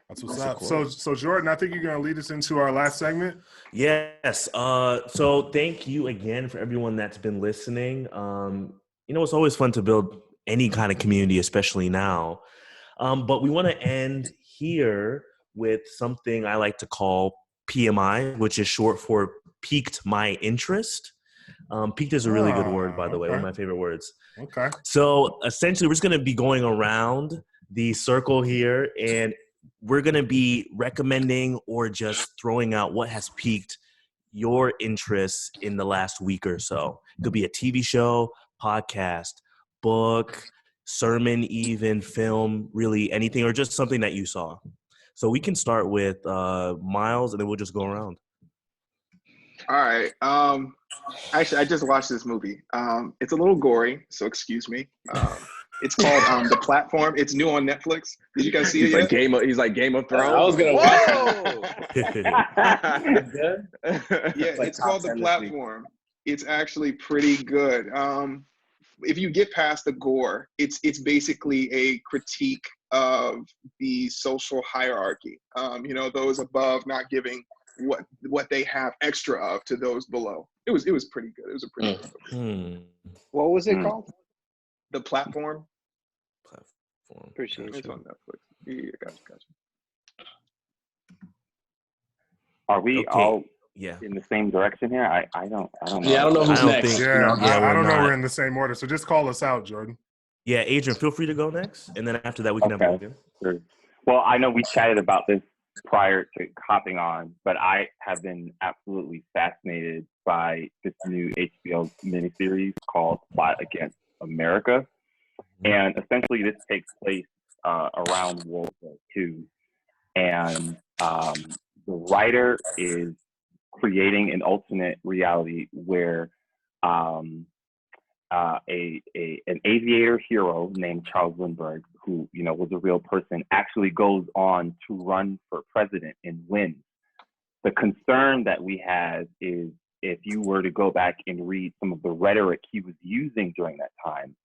That's what's up. So Jordaan, I think you're going to lead us into our last segment. Yes. So thank you again for everyone that's been listening. It's always fun to build any kind of community, especially now. But we want to end here with something I like to call PMI, which is short for piqued my interest. Piqued is a really good word, by the way, one of my favorite words. Okay. So essentially, we're just going to be going around the circle here, and we're going to be recommending or just throwing out what has piqued your interest in the last week or so. It could be a TV show, podcast, book, sermon, even film, really anything, or just something that you saw. So we can start with Myles, and then we'll just go around. All right. Actually, I just watched this movie. It's a little gory, so excuse me. It's called The Platform. It's new on Netflix. Did you guys see it yet? He's like Game of Thrones. I was gonna Whoa! Yeah, it's called The Platform. It's actually pretty good. If you get past the gore, it's basically a critique of the social hierarchy. Those above not giving what they have extra of to those below. It was pretty good. It was a pretty good movie. What was it called? The Platform. Appreciate it. It's on Netflix. Yeah, gotcha. Are we all in the same direction here? I don't know. Yeah, I don't know who's next. I don't know we're in the same order. So just call us out, Jordan. Yeah, Adrian, feel free to go next, and then after that we can have Logan. Sure. Well, I know we chatted about this prior to hopping on, but I have been absolutely fascinated by this new HBO miniseries called Plot Against America. And essentially this takes place around World War II. And the writer is creating an alternate reality where an aviator hero named Charles Lindbergh, who was a real person, actually goes on to run for president and wins. The concern that we have is if you were to go back and read some of the rhetoric he was using during that time,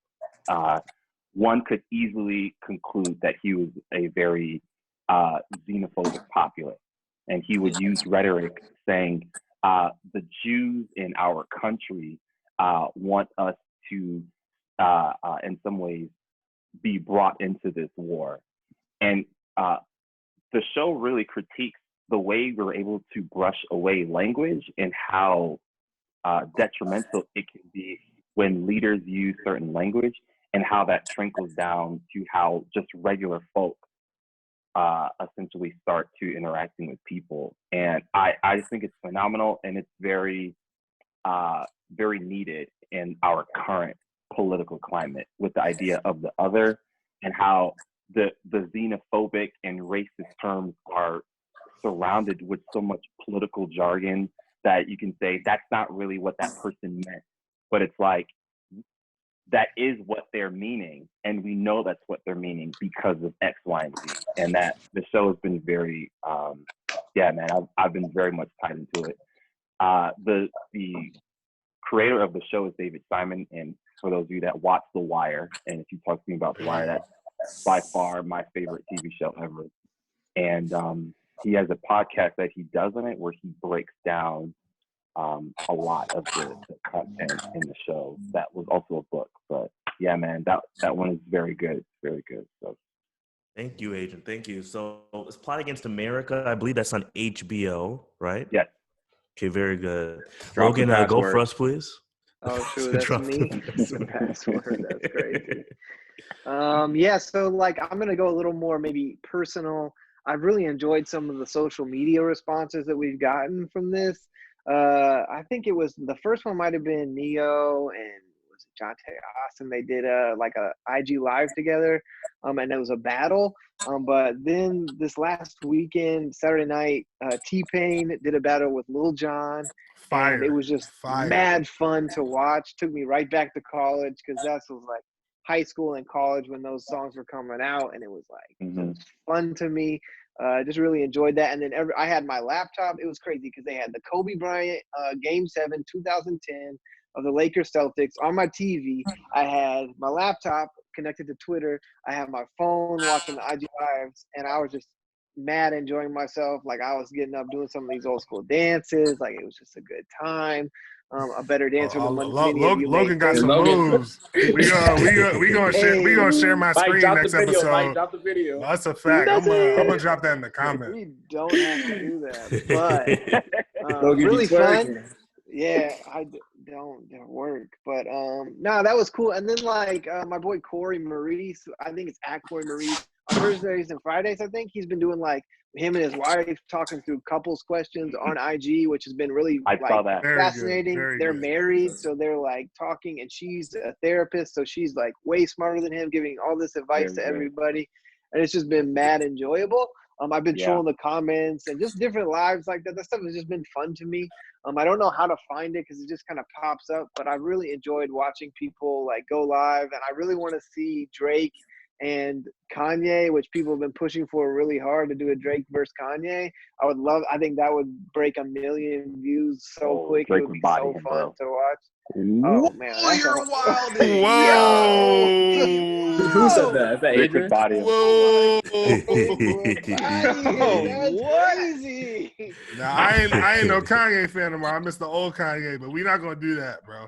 one could easily conclude that he was a very xenophobic populist. And he would use rhetoric saying, the Jews in our country want us to, in some ways, be brought into this war. And the show really critiques the way we were able to brush away language and how detrimental it can be when leaders use certain language, and how that trickles down to how just regular folk essentially start to interacting with people. And I just think it's phenomenal, and it's very, very needed in our current political climate, with the idea of the other and how the xenophobic and racist terms are surrounded with so much political jargon that you can say that's not really what that person meant. But it's like, that is what they're meaning, and we know that's what they're meaning because of X, Y, and Z. And that the show has been very, I've been very much tied into it. The creator of the show is David Simon, and for those of you that watch The Wire, and if you talk to me about The Wire, that's by far my favorite TV show ever. And he has a podcast that he does on it where he breaks down a lot of the content in the show. That was also a book, but yeah, man, that one is very good. It's very good. So thank you, Agent. Thank you. So it's Plot Against America. I believe that's on HBO, right? Yes. Okay, very good. Logan, go for us, please. Oh, sure, that's me. The password. That's crazy. So like I'm gonna go a little more maybe personal. I've really enjoyed some of the social media responses that we've gotten from this. I think it was the first one might have been Neo and was it Jonte Austin. They did a IG live together, and it was a battle. But then this last weekend, Saturday night, T-Pain did a battle with Lil Jon. Fire. And it was just mad fun to watch. Took me right back to college because that was like high school and college when those songs were coming out, and it was like it was fun to me. Just really enjoyed that. And then I had my laptop. It was crazy because they had the Kobe Bryant Game 7 2010 of the Lakers Celtics on my TV. I had my laptop connected to Twitter. I had my phone watching the IG lives, and I was just mad enjoying myself. Like I was getting up doing some of these old school dances. Like it was just a good time. A better dancer than Logan got some moves. We gonna share my screen next episode. Mike, drop the video. That's a fact. I'm gonna drop that in the comments. We don't have to do that, but really fun. Yeah, I don't work, but no, that was cool. And then like my boy Corey Maurice, I think it's at Corey Maurice on Thursdays and Fridays. I think he's been doing like him and his wife talking through couples questions on IG, which has been really fascinating. They're married, so they're like talking, and she's a therapist, so she's like way smarter than him, giving all this advice to everybody, and it's just been mad enjoyable. I've been trolling the comments and just different lives like that. That stuff has just been fun to me. I don't know how to find it because it just kind of pops up, but I really enjoyed watching people like go live, and I really want to see Drake and Kanye, which people have been pushing for really hard to do a Drake versus Kanye. I think that would break 1 million views so quick. It would be so fun to watch. Oh man, you're wilding. Whoa! Who said that? Is that Adrian? Whoa! That's crazy. Now I ain't no Kanye fan no more. I miss the old Kanye, but we're not gonna do that, bro.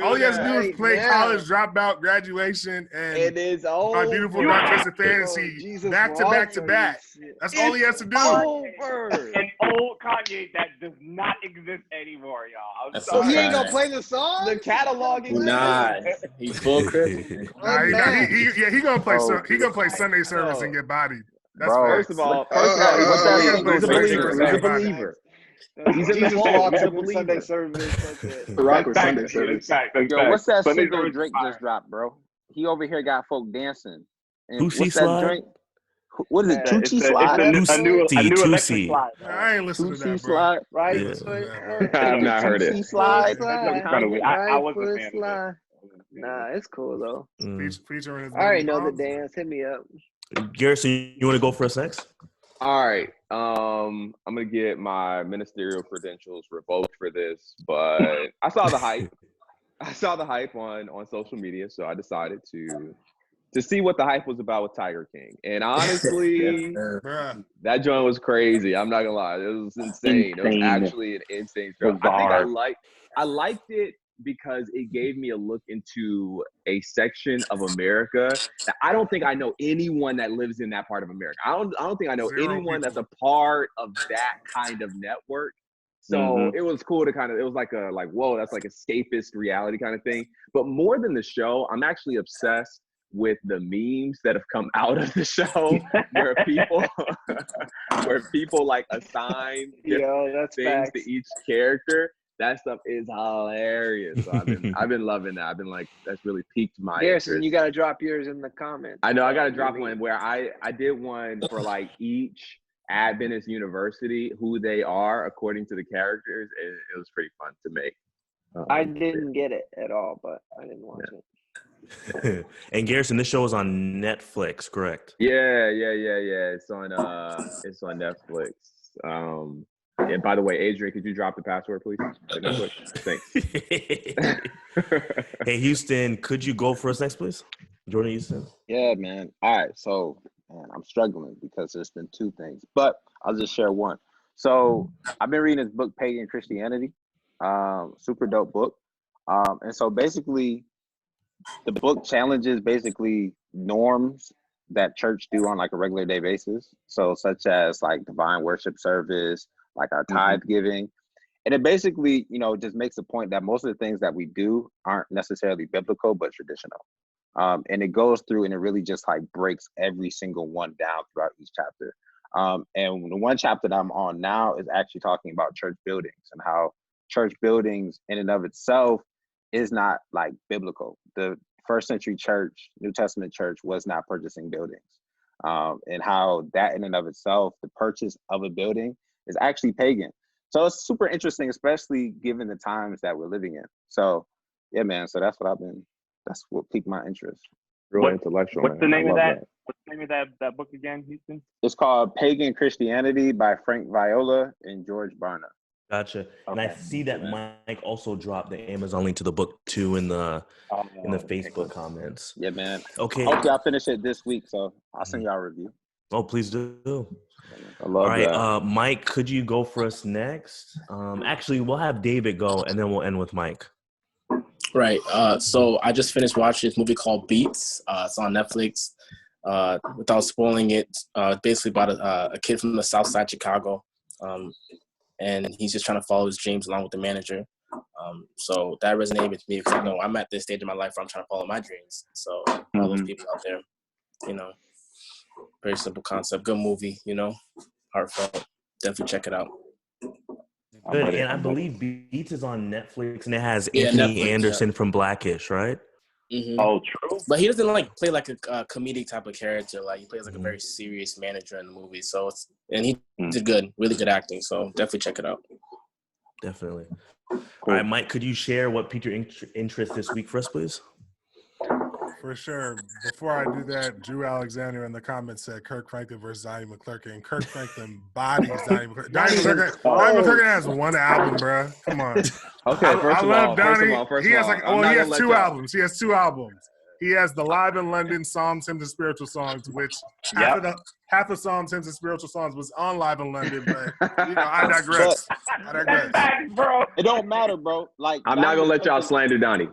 All he has to do is play college dropout, graduation, and it is over. My Beautiful Dark Twisted Fantasy back to back. That's all he has to do. Over. An old Kanye that does not exist anymore, y'all. I'm So sorry. he ain't gonna play the song? The catalog exists. Nah, he's full Christmas. He gonna play. He gonna play Sunday service and get bodied. That's First of all, he's a believer. He's in the walk to believer. Sunday service. Rock with Sunday service. Yo, what's that single Drake just dropped, bro? He over here got folk dancing. Pussy slide. What is it? Tucci slide? A new electric slide. I ain't listening to that, bro. Slide, right? I've not heard it. Tucci slide. I wasn't a fan of it. Nah, it's cool though. Featuring his I already know the dance. Hit me up. Garrison, you want to go for us next? All right. I'm gonna get my ministerial credentials revoked for this, but I saw the hype. I saw the hype on social media, so I decided to see what the hype was about with Tiger King. And honestly, that joint was crazy. I'm not gonna lie, it was insane. It was actually an insane show. I liked it because it gave me a look into a section of America that I don't think I know anyone that lives in that part of America. I don't think I know anyone that's a part of that kind of network. So it was cool to it was like whoa, that's like escapist reality kind of thing. But more than the show, I'm actually obsessed with the memes that have come out of the show where people like assign things to each character. That stuff is hilarious. So I've been loving that. I've been like, that's really piqued my Garrison, interest. you gotta drop yours in the comments. I know I gotta drop one where I did one for like each Adventist university, who they are according to the characters. It was pretty fun to make. I didn't get it at all, but I didn't watch it. And Garrison, this show is on Netflix, correct? Yeah. It's on Netflix. And by the way, Adrian, could you drop the password, please? Thanks. Hey, Houston, could you go for us next, please? Jordaan Houston. Yeah, man. All right. So, man, I'm struggling because there's been two things, but I'll just share one. So I've been reading this book, Pagan Christianity. Super dope book. And so basically, the book challenges norms that church do on like a regular day basis. So such as like divine worship service, like our tithe giving. And it basically, just makes a point that most of the things that we do aren't necessarily biblical, but traditional. And it goes through and it really just like breaks every single one down throughout each chapter. And the one chapter that I'm on now is actually talking about church buildings and how church buildings in and of itself is not like biblical. The first century church, New Testament church, was not purchasing buildings. And how that in and of itself, the purchase of a building is actually pagan. So it's super interesting, especially given the times that we're living in. So yeah, man. So that's what piqued my interest. Real intellectual. What's the name of that? What's the name of that book again, Houston? It's called Pagan Christianity by Frank Viola and George Barna. Gotcha. Okay. And I see that Mike also dropped the Amazon link to the book too in the Facebook comments. Yeah, man. Okay. Hopefully I'll finish it this week, so I'll send y'all a review. Oh, please do. I love that. Mike, could you go for us next? Actually, we'll have David go, and then we'll end with Mike. Right. So I just finished watching this movie called Beats. It's on Netflix. Without spoiling it, basically about a kid from the South Side Chicago. And he's just trying to follow his dreams along with the manager. So that resonated with me because I'm at this stage in my life where I'm trying to follow my dreams. So all those people out there, very simple concept, good movie, heartfelt. Definitely check it out. Good, and I believe Beats is on Netflix, and it has Anthony Anderson from Blackish, right? Mm-hmm. Oh, true. But he doesn't like play like a comedic type of character. Like he plays like a very serious manager in the movie. So he did good, really good acting. So definitely check it out. Definitely. Cool. All right, Mike, could you share what piqued your interest this week for us, please? For sure. Before I do that, Drew Alexander in the comments said Kirk Franklin versus Donnie McClurkin. And Kirk Franklin bodies Donnie McClurkin. Donnie McClurkin has one album, bro. Come on. Okay, I love Donnie. He has two albums. He has 2 albums. He has the Live in London Psalms, Hymns, and Spiritual Songs, which half of Psalms, Hymns, and Spiritual Songs was on Live in London, but I digress. Bro. It don't matter, bro. Like I'm not gonna let y'all slander Donnie.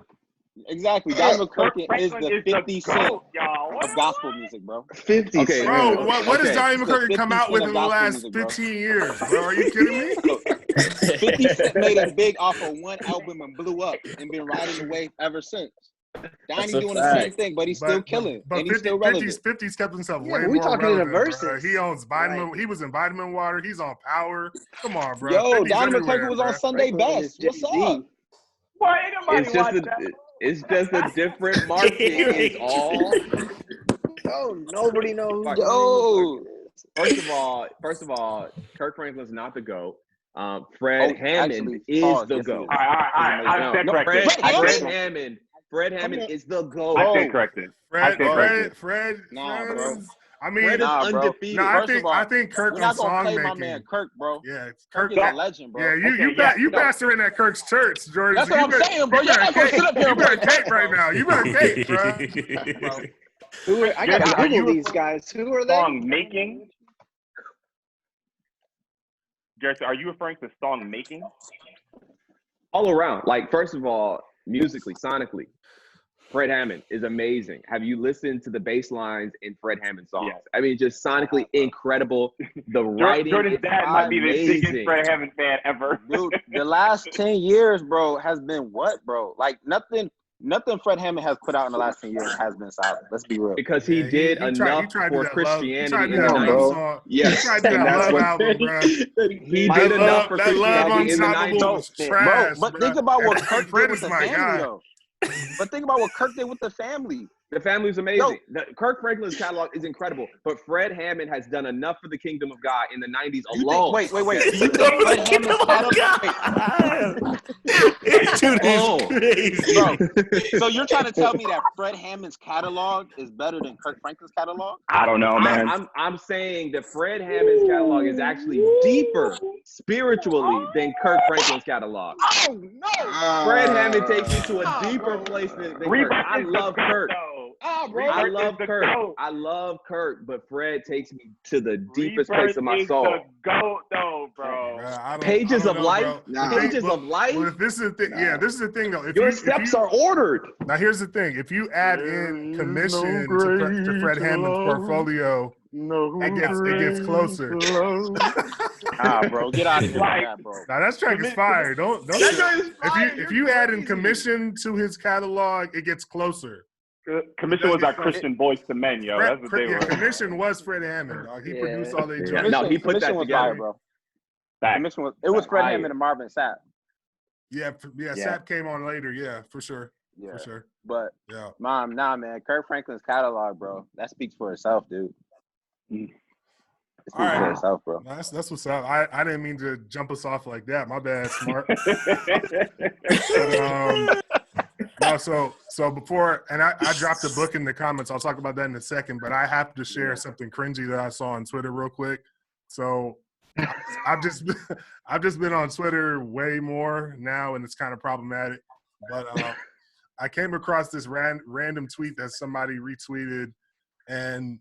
Exactly. Donnie McClurkin is the 50 Cent of gospel music, bro. 50 Okay, bro, what does Donnie McClurkin come out with in the last 15 years, bro? Are you kidding me? 50 Cent made it big off of one album and blew up and been riding the wave ever since. Donnie doing the same thing, but he's still killing. But and he's still relevant. 50's kept himself way we more talking relevant, in a verses. He owns Vitamin. He was in Vitamin Water. He's on Power. Come on, bro. Yo, Donnie McClurkin was on Sunday Best. What's up? Why ain't nobody watch that? It's just a different market. Is all. Oh, nobody knows. Yo. First of all, Kirk Franklin's not the GOAT. Fred Hammond is the GOAT. Fred Hammond is the GOAT. I stand corrected. Fred. Nah, bro. I mean, Fred is undefeated. No, I think Kirk we're not on gonna song play making. my man Kirk, bro. Yeah, Kirk is a legend, bro. Yeah, you pastor in at Kirk's church, Jordan. That's what I'm saying, bro. You're not gonna sit up here You better cape right now. You better cape, bro. I gotta Google these guys. Who are they? Song making. Garrett, are you referring to song making? All around. Like, first of all, musically, sonically, Fred Hammond is amazing. Have you listened to the bass lines in Fred Hammond songs? Yes. I mean, just sonically incredible. The writing Jordan's dad might be the biggest amazing. Fred Hammond fan ever. Dude, the last 10 years, bro, has been what, bro? Like, nothing Fred Hammond has put out in the last 10 years has been solid. Let's be real. Because he did enough for Christianity in the 90s. Yes, he did that love album, bro. He did enough for Christianity in the 90s. Bro, but think about what Kirk did with the family, though. But think about what Kirk did with the family. The family's amazing. Kirk Franklin's catalog is incredible, but Fred Hammond has done enough for the kingdom of God in the 90s alone. Wait. Do you think Fred Hammond's catalog? Crazy. Bro, so you're trying to tell me that Fred Hammond's catalog is better than Kirk Franklin's catalog? I don't know, man. I'm saying that Fred Hammond's catalog is actually deeper spiritually than Kirk Franklin's catalog. Oh, no. Fred Hammond takes you to a deeper place than Kirk. I love Kirk. Bro. I love Kirk. I love Kirk, but Fred takes me to the deepest place of my soul. The GOAT, though, bro. Pages of life. Pages of life. Well, this is the thing. Yeah, this is the thing, though. Your steps are ordered. Now, here's the thing. If you add in commission to Fred Hammond's portfolio, it gets closer. Bro, get out of here with that, bro. Now, that track is fire. Don't. If you add in commission to his catalog, it gets closer. Commission was our Christian Voice to Men, yo. That's what they were. Commission was Fred Hammond, dog. He produced all the joints. No, he put that together, fire, bro. Commission was Fred Hammond and Marvin Sapp. Yeah, Sapp came on later. Yeah, for sure. Yeah, for sure. But man, Kirk Franklin's catalog, bro, that speaks for itself, dude. It speaks for itself, bro. That's what's up. I didn't mean to jump us off like that. My bad, Smart. No, so before, and I dropped a book in the comments. I'll talk about that in a second, but I have to share something cringy that I saw on Twitter real quick. So I've just been on Twitter way more now, and it's kind of problematic. But I came across this random tweet that somebody retweeted, and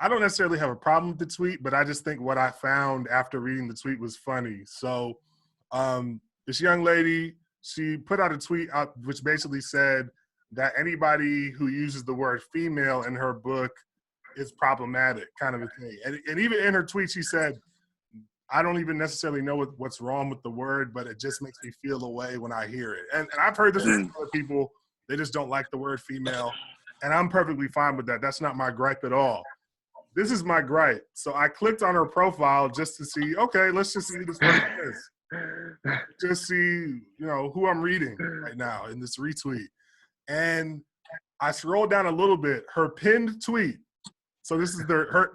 I don't necessarily have a problem with the tweet, but I just think what I found after reading the tweet was funny. So this young lady, she put out a tweet which basically said that anybody who uses the word female in her book is problematic, kind of a thing. And even in her tweet, she said, I don't even necessarily know what's wrong with the word, but it just makes me feel a way when I hear it. And I've heard this from other people. They just don't like the word female. And I'm perfectly fine with that. That's not my gripe at all. This is my gripe. So I clicked on her profile just to see, okay, let's just see who this person is. Just see, who I'm reading right now in this retweet. And I scrolled down a little bit. Her pinned tweet. So this is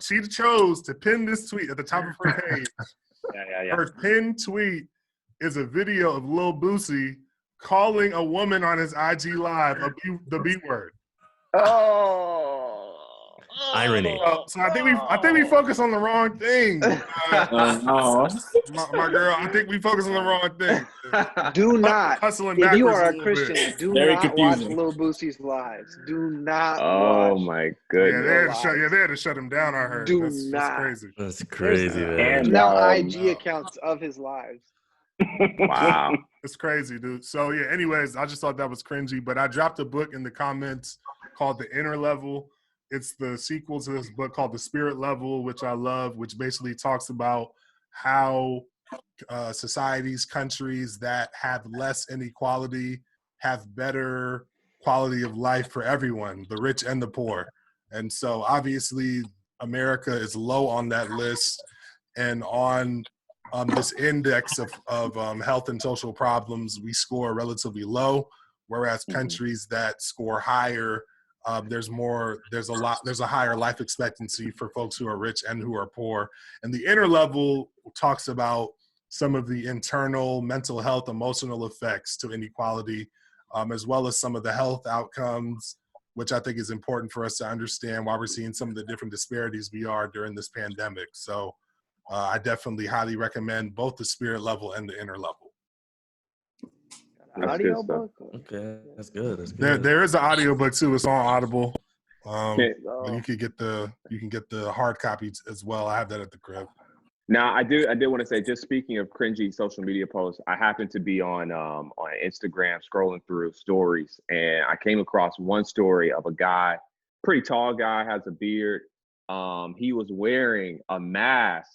she chose to pin this tweet at the top of her page. Yeah. Her pinned tweet is a video of Lil Boosie calling a woman on his IG Live the B word. Oh. Irony. So I think we focus on the wrong thing. My girl, I think we focus on the wrong thing. Do not. If you are a Christian, do Very not confusing. watch Lil Boosie's lives. Do not Oh watch. my goodness. They had to shut him down. I heard. That's crazy. That's crazy, man. There's now IG accounts of his lives. Wow. It's crazy, dude. So yeah, anyways, I just thought that was cringy, but I dropped a book in the comments called The Inner Level. It's the sequel to this book called The Spirit Level, which I love, which basically talks about how societies, countries that have less inequality have better quality of life for everyone, the rich and the poor. And so obviously America is low on that list, and on this index of health and social problems, we score relatively low, whereas countries that score higher, there's a higher life expectancy for folks who are rich and who are poor. And The Inner Level talks about some of the internal mental health, emotional effects to inequality, as well as some of the health outcomes, which I think is important for us to understand why we're seeing some of the different disparities we are during this pandemic. So I definitely highly recommend both The Spirit Level and The Inner Level. Audio book? Okay, that's good. That's good. There is an audio book too. It's on Audible. You can get the hard copies as well. I have that at the crib. Now, I did want to say, just speaking of cringy social media posts, I happened to be on Instagram scrolling through stories, and I came across one story of a guy, pretty tall guy, has a beard. He was wearing a mask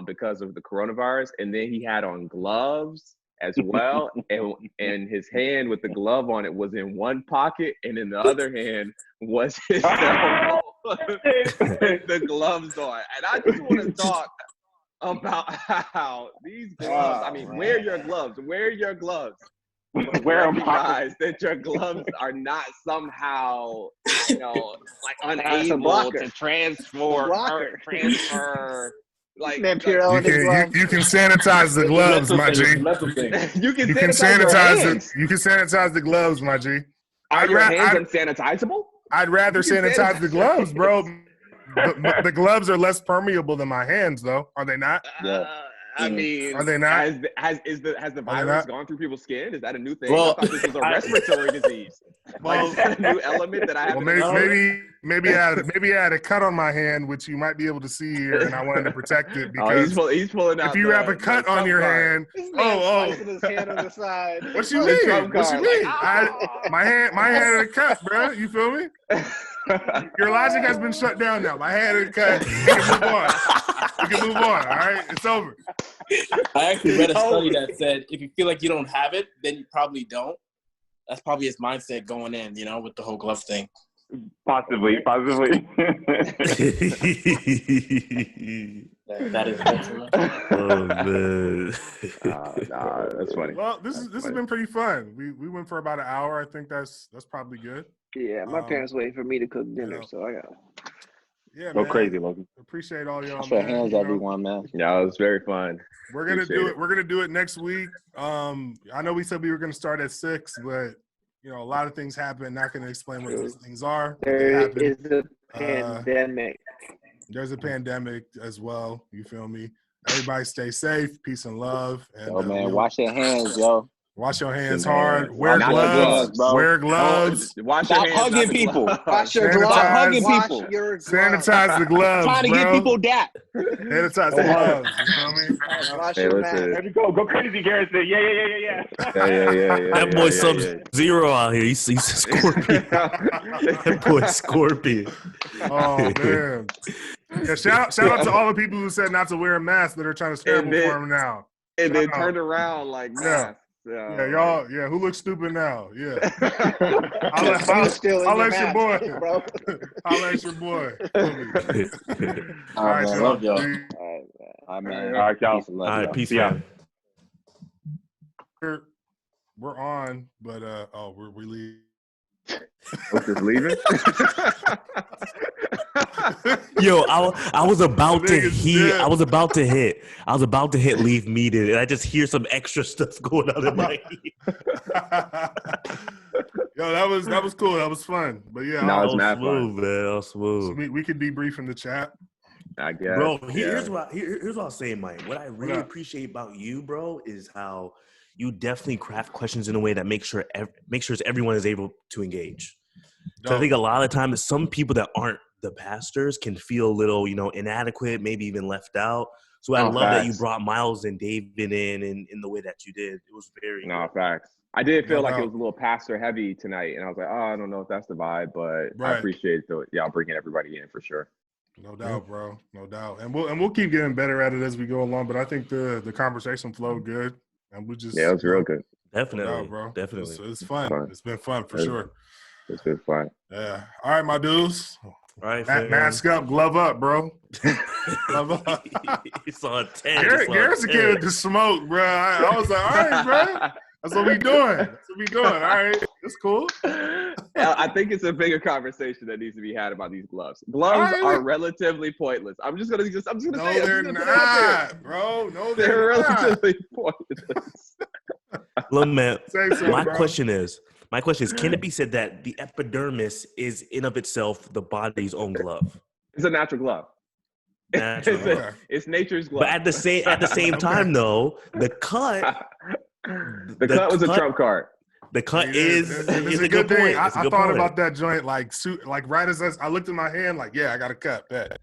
because of the coronavirus, and then he had on gloves as well, and his hand with the glove on it was in one pocket, and in the other hand was his cell phone with the gloves on. And I just want to talk about how these gloves, wear your gloves. Wear your gloves. Recognize that your gloves are not somehow, unable to transfer. Like, you can sanitize the gloves, my G. You can sanitize the gloves, my G. Are your hands unsanitizable? I'd rather sanitize the gloves, bro. The gloves are less permeable than my hands, though. Are they not? I mean, are they not? Has the virus gone through people's skin? Is that a new thing? Well, I thought this was a respiratory disease. Is that a new element that I have? Well, maybe I had a cut on my hand, which you might be able to see here, and I wanted to to it because he's pulling out. If you have a cut on your hand, his hand on the side. What you mean? My hand had a cut, bro. You feel me? Your logic has been shut down now. My hand had a cut. We can move on. All right, it's over. I actually read a study that said if you feel like you don't have it, then you probably don't. That's probably his mindset going in, with the whole glove thing. Possibly. That is oh man. That's funny. Well, this has been pretty fun. We went for about an hour. I think that's probably good. Yeah, my parents waiting for me to cook dinner, so I got. Yeah, go man. Crazy, Logan. Appreciate all y'all. Wash your hands, everyone, man. Yeah, it was very fun. We're gonna do it. We're gonna do it next week. I know we said we were gonna start at 6, but a lot of things happen. Not gonna explain what those things are. There is a pandemic. There's a pandemic as well. You feel me? Everybody stay safe. Peace and love. And, man, wash your hands, yo. Wash your hands hard. Wear gloves. Wear gloves. Stop hugging people. Wash your gloves. Stop hugging people. Sanitize the gloves, trying to get people dap. Sanitize the gloves. You feel me? Wash your mask. There we go crazy, Garrison. Yeah. That boy Sub-Zero out here. He's a scorpion. That boy scorpion. Oh man. Yeah, shout out to all the people who said not to wear a mask that are trying to scramble for him now. And then turned around like masks. Y'all. Yeah, who looks stupid now? Yeah. I'll let your boy, bro. I'll let your boy. All right, y'all. Love y'all. All right, man. All right, y'all. All right, peace out. We're on, but we leave. What's this leaving? Yo, I was about to hit. I was about to hit leave meeting, and I just hear some extra stuff going on in my ear. Yo, that was cool. That was fun. But yeah, that was smooth, man. That was smooth. So we could debrief in the chat. I guess, bro. Here's what I'll say, Mike. What I really appreciate about you, bro, is how you definitely craft questions in a way that makes sure everyone is able to engage. So I think a lot of times some people that aren't the pastors can feel a little, inadequate, maybe even left out. So I love that you brought Myles and David in the way that you did. It was very facts. I did feel like it was a little pastor heavy tonight, and I was like, I don't know if that's the vibe, but I appreciate y'all bringing everybody in for sure. No doubt, bro. No doubt. And we'll keep getting better at it as we go along. But I think the conversation flowed good, and we just it was real good. Definitely, no doubt, bro. Definitely, it's fun. It's been fun for sure. It's been fun. Yeah. All right, my dudes. All right, mask up, glove up, bro. Glove up. It's on 10. Garrett's a kid with the smoke, bro. I was like, all right, bro. That's what we doing. All right, that's cool. I think it's a bigger conversation that needs to be had about these gloves. Gloves are relatively pointless. I'm just gonna say it. They're not, bro. No, they're relatively pointless. Look, man, my question is, can it be said that the epidermis is in of itself the body's own glove? It's a natural glove. It's nature's glove. But at the same time, though, the cut. The cut was a trump card. The cut is a good thing. point. I thought about that joint like right as I looked at my hand, like, yeah, I got a cut. Bet.